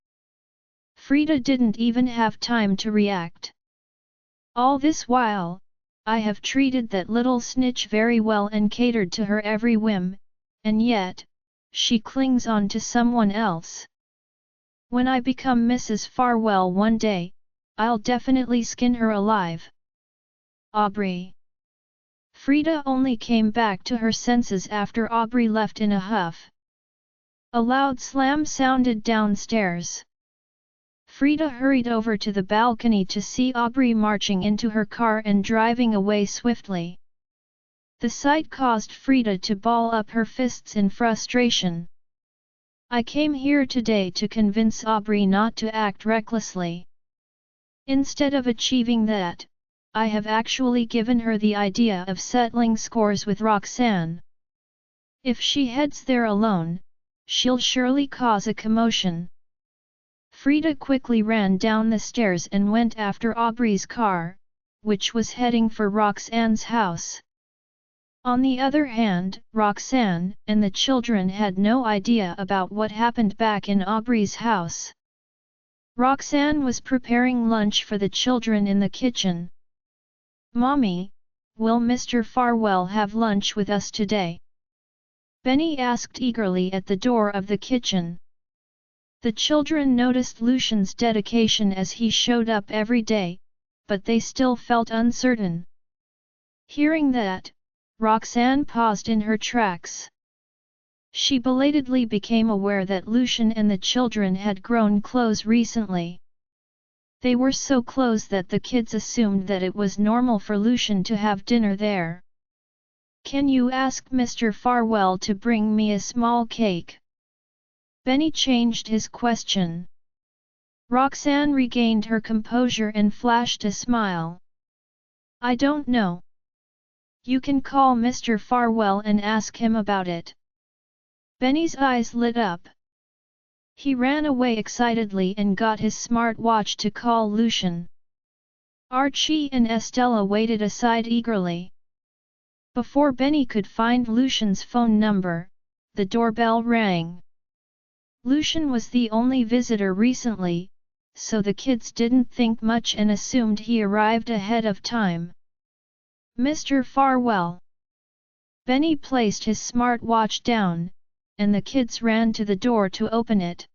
Frida didn't even have time to react. "All this while, I have treated that little snitch very well and catered to her every whim, and yet, she clings on to someone else. When I become Mrs. Farwell one day, I'll definitely skin her alive." Aubrey. Frida only came back to her senses after Aubrey left in a huff. A loud slam sounded downstairs. Frida hurried over to the balcony to see Aubrey marching into her car and driving away swiftly. The sight caused Frida to ball up her fists in frustration. "I came here today to convince Aubrey not to act recklessly. Instead of achieving that, I have actually given her the idea of settling scores with Roxanne. If she heads there alone, she'll surely cause a commotion." Frida quickly ran down the stairs and went after Aubrey's car, which was heading for Roxanne's house. On the other hand, Roxanne and the children had no idea about what happened back in Aubrey's house. Roxanne was preparing lunch for the children in the kitchen. "Mommy, will Mr. Farwell have lunch with us today?" Benny asked eagerly at the door of the kitchen. The children noticed Lucian's dedication as he showed up every day, but they still felt uncertain. Hearing that, Roxanne paused in her tracks. She belatedly became aware that Lucian and the children had grown close recently. They were so close that the kids assumed that it was normal for Lucian to have dinner there. "Can you ask Mr. Farwell to bring me a small cake?" Benny changed his question. Roxanne regained her composure and flashed a smile. "I don't know. You can call Mr. Farwell and ask him about it." Benny's eyes lit up. He ran away excitedly and got his smartwatch to call Lucian. Archie and Estella waited aside eagerly. Before Benny could find Lucian's phone number, the doorbell rang. Lucian was the only visitor recently, so the kids didn't think much and assumed he arrived ahead of time. "Mr. Farwell." Benny placed his smartwatch down, and the kids ran to the door to open it.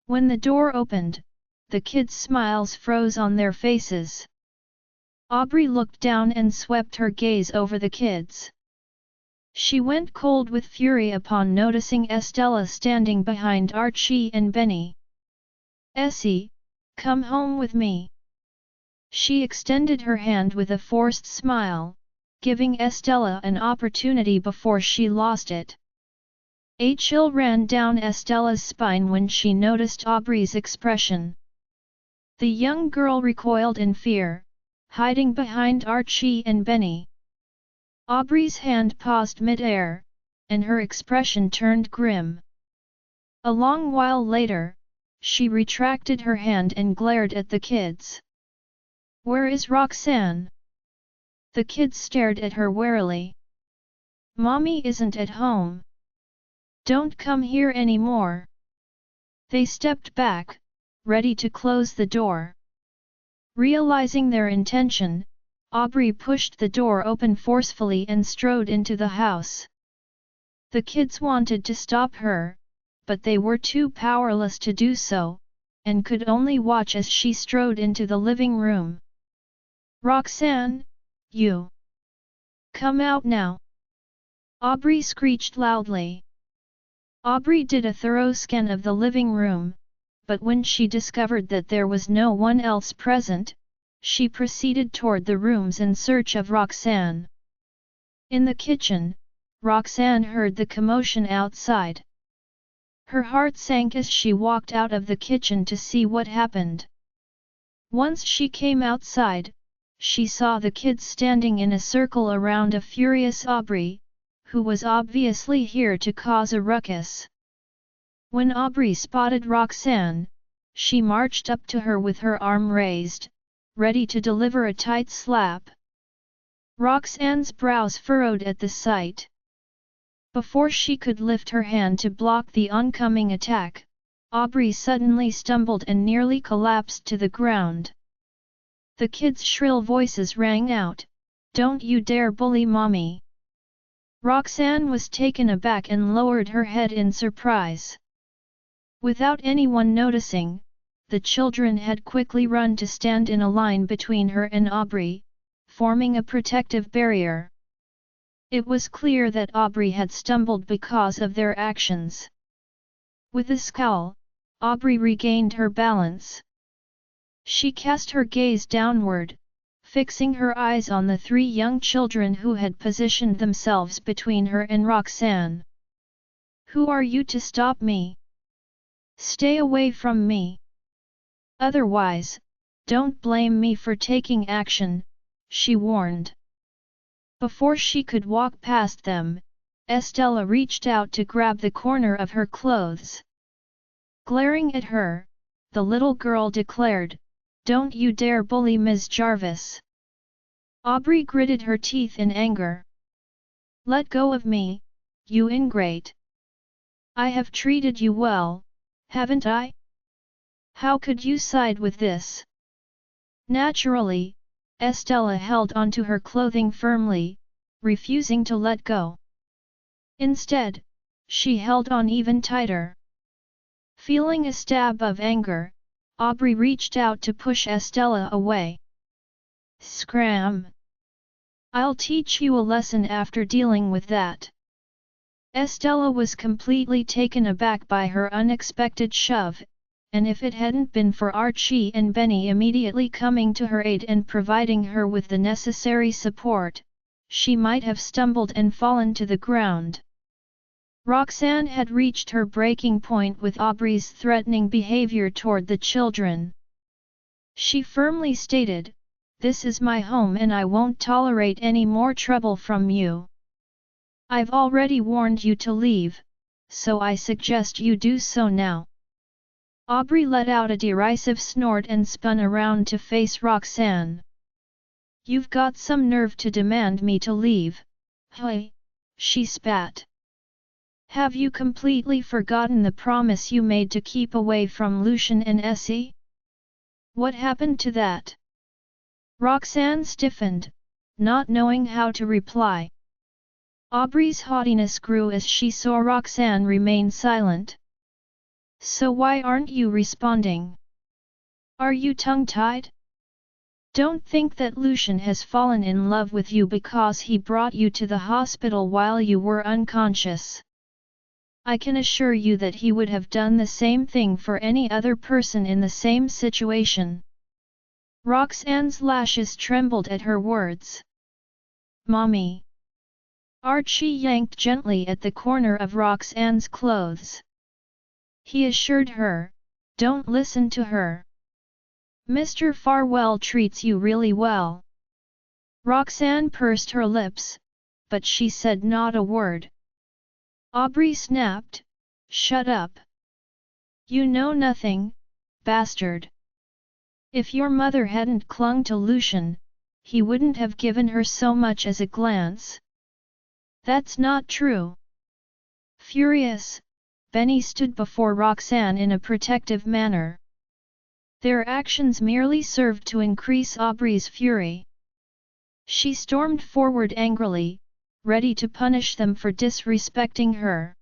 When the door opened, the kids' smiles froze on their faces. Aubrey looked down and swept her gaze over the kids. She went cold with fury upon noticing Estella standing behind Archie and Benny. "Essie, come home with me." She extended her hand with a forced smile, giving Estella an opportunity before she lost it. A chill ran down Estella's spine when she noticed Aubrey's expression. The young girl recoiled in fear, hiding behind Archie and Benny. Aubrey's hand paused mid-air, and her expression turned grim. A long while later, she retracted her hand and glared at the kids. "Where is Roxanne?" The kids stared at her warily. "Mommy isn't at home. Don't come here anymore." They stepped back, ready to close the door. Realizing their intention, Aubrey pushed the door open forcefully and strode into the house. The kids wanted to stop her, but they were too powerless to do so, and could only watch as she strode into the living room. "Roxanne, you! Come out now!" Aubrey screeched loudly. Aubrey did a thorough scan of the living room, but when she discovered that there was no one else present, she proceeded toward the rooms in search of Roxanne. In the kitchen, Roxanne heard the commotion outside. Her heart sank as she walked out of the kitchen to see what happened. Once she came outside, she saw the kids standing in a circle around a furious Aubrey, who was obviously here to cause a ruckus. When Aubrey spotted Roxanne, she marched up to her with her arm raised, ready to deliver a tight slap. Roxanne's brows furrowed at the sight. Before she could lift her hand to block the oncoming attack, Aubrey suddenly stumbled and nearly collapsed to the ground. The kids' shrill voices rang out, "Don't you dare bully Mommy!" Roxanne was taken aback and lowered her head in surprise. Without anyone noticing, the children had quickly run to stand in a line between her and Aubrey, forming a protective barrier. It was clear that Aubrey had stumbled because of their actions. With a scowl, Aubrey regained her balance. She cast her gaze downward, fixing her eyes on the three young children who had positioned themselves between her and Roxanne. "Who are you to stop me? Stay away from me. Otherwise, don't blame me for taking action," she warned. Before she could walk past them, Estella reached out to grab the corner of her clothes. Glaring at her, the little girl declared, "Don't you dare bully Ms. Jarvis." Aubrey gritted her teeth in anger. "Let go of me, you ingrate. I have treated you well, haven't I? How could you side with this?" Naturally, Estella held onto her clothing firmly, refusing to let go. Instead, she held on even tighter. Feeling a stab of anger, Aubrey reached out to push Estella away. "Scram! I'll teach you a lesson after dealing with that." Estella was completely taken aback by her unexpected shove, and if it hadn't been for Archie and Benny immediately coming to her aid and providing her with the necessary support, she might have stumbled and fallen to the ground. Roxanne had reached her breaking point with Aubrey's threatening behavior toward the children. She firmly stated, "This is my home and I won't tolerate any more trouble from you. I've already warned you to leave, so I suggest you do so now." Aubrey let out a derisive snort and spun around to face Roxanne. "You've got some nerve to demand me to leave, huh?" she spat. "Have you completely forgotten the promise you made to keep away from Lucian and Essie? What happened to that?" Roxanne stiffened, not knowing how to reply. Aubrey's haughtiness grew as she saw Roxanne remain silent. "So why aren't you responding? Are you tongue-tied? Don't think that Lucian has fallen in love with you because he brought you to the hospital while you were unconscious. I can assure you that he would have done the same thing for any other person in the same situation." Roxanne's lashes trembled at her words. "Mommy!" Archie yanked gently at the corner of Roxanne's clothes. He assured her, "Don't listen to her. Mr. Farwell treats you really well." Roxanne pursed her lips, but she said not a word. Aubrey snapped, "Shut up. You know nothing, bastard. If your mother hadn't clung to Lucian, he wouldn't have given her so much as a glance." "That's not true." Furious, Benny stood before Roxanne in a protective manner. Their actions merely served to increase Aubrey's fury. She stormed forward angrily, ready to punish them for disrespecting her.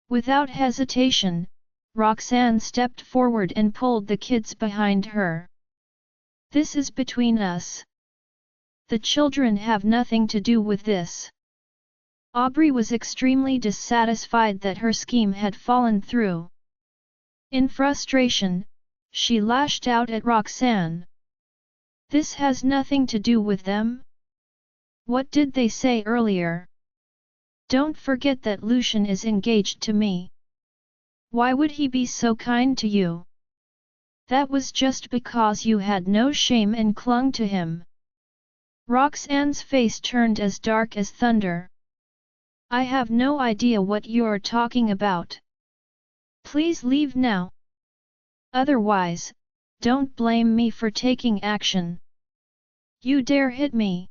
Without hesitation, Roxanne stepped forward and pulled the kids behind her. "This is between us. The children have nothing to do with this." Aubrey was extremely dissatisfied that her scheme had fallen through. In frustration, she lashed out at Roxanne. "This has nothing to do with them? What did they say earlier? Don't forget that Lucian is engaged to me. Why would he be so kind to you? That was just because you had no shame and clung to him." Roxanne's face turned as dark as thunder. "I have no idea what you're talking about. Please leave now. Otherwise, don't blame me for taking action. You dare hit me!"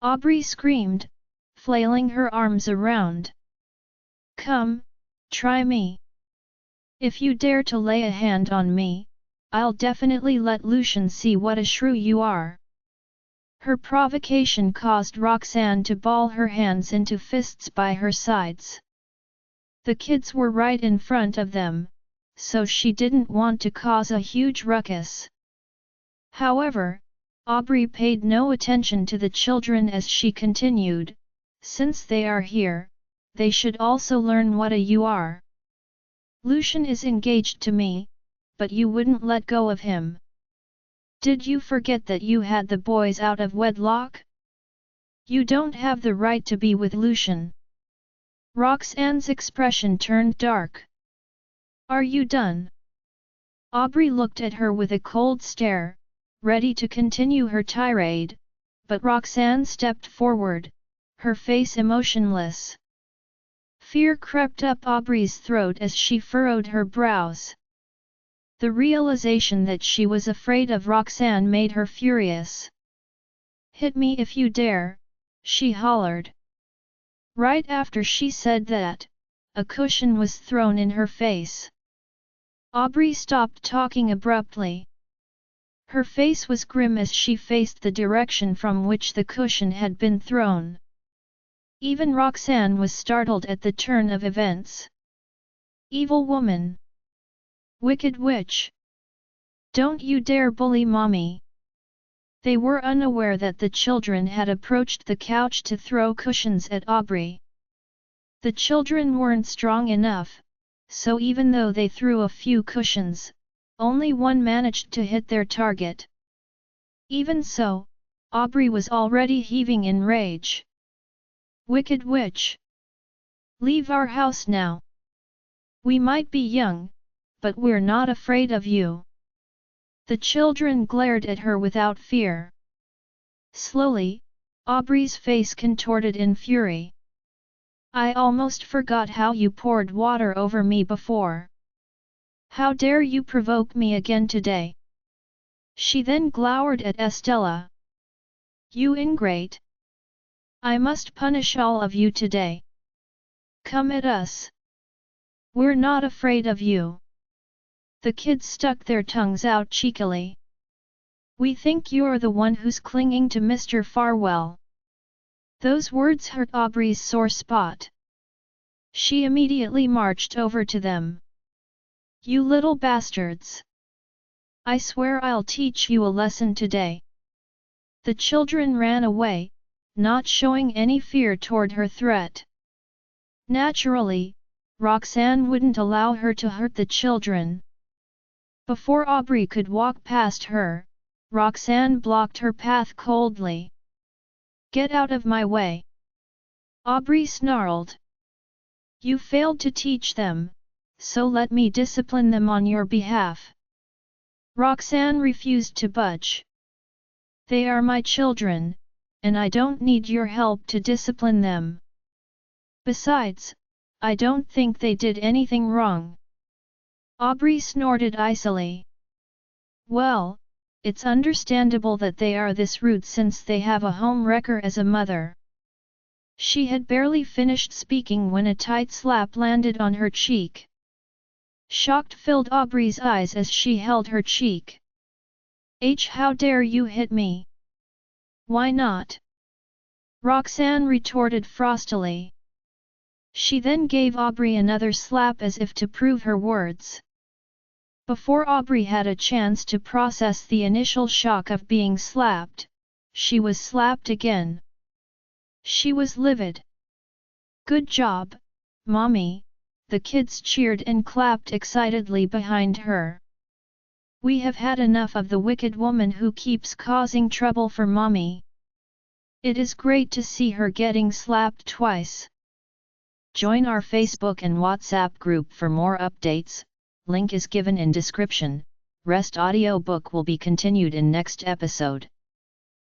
Aubrey screamed, flailing her arms around. "Come, try me. If you dare to lay a hand on me, I'll definitely let Lucian see what a shrew you are." Her provocation caused Roxanne to ball her hands into fists by her sides. The kids were right in front of them, so she didn't want to cause a huge ruckus. However, Aubrey paid no attention to the children as she continued, "Since they are here, they should also learn what a you are. Lucian is engaged to me, but you wouldn't let go of him. Did you forget that you had the boys out of wedlock? You don't have the right to be with Lucian." Roxanne's expression turned dark. "Are you done?" Aubrey looked at her with a cold stare, ready to continue her tirade, but Roxanne stepped forward, her face emotionless. Fear crept up Aubrey's throat as she furrowed her brows. The realization that she was afraid of Roxanne made her furious. "Hit me if you dare," she hollered. Right after she said that, a cushion was thrown in her face. Aubrey stopped talking abruptly. Her face was grim as she faced the direction from which the cushion had been thrown. Even Roxanne was startled at the turn of events. "Evil woman! Wicked witch! Don't you dare bully mommy!" They were unaware that the children had approached the couch to throw cushions at Aubrey. The children weren't strong enough, so even though they threw a few cushions, only one managed to hit their target. Even so, Aubrey was already heaving in rage. "Wicked witch! Leave our house now! We might be young, but we're not afraid of you." The children glared at her without fear. Slowly, Aubrey's face contorted in fury. "I almost forgot how you poured water over me before. How dare you provoke me again today?" She then glowered at Estella. "You ingrate! I must punish all of you today. Come at us! We're not afraid of you." The kids stuck their tongues out cheekily. "We think you're the one who's clinging to Mr. Farwell." Those words hurt Aubrey's sore spot. She immediately marched over to them. "You little bastards! I swear I'll teach you a lesson today." The children ran away, not showing any fear toward her threat. Naturally, Roxanne wouldn't allow her to hurt the children. Before Aubrey could walk past her, Roxanne blocked her path coldly. "Get out of my way!" Aubrey snarled. "You failed to teach them, so let me discipline them on your behalf." Roxanne refused to budge. "They are my children, and I don't need your help to discipline them. Besides, I don't think they did anything wrong." Aubrey snorted icily. "Well, it's understandable that they are this rude since they have a home wrecker as a mother." She had barely finished speaking when a tight slap landed on her cheek. Shock filled Aubrey's eyes as she held her cheek. How dare you hit me?" "Why not?" Roxanne retorted frostily. She then gave Aubrey another slap as if to prove her words. Before Aubrey had a chance to process the initial shock of being slapped, she was slapped again. She was livid. "Good job, Mommy!" The kids cheered and clapped excitedly behind her. "We have had enough of the wicked woman who keeps causing trouble for Mommy. It is great to see her getting slapped twice." Join our Facebook and WhatsApp group for more updates, link is given in description. Rest audiobook will be continued in next episode.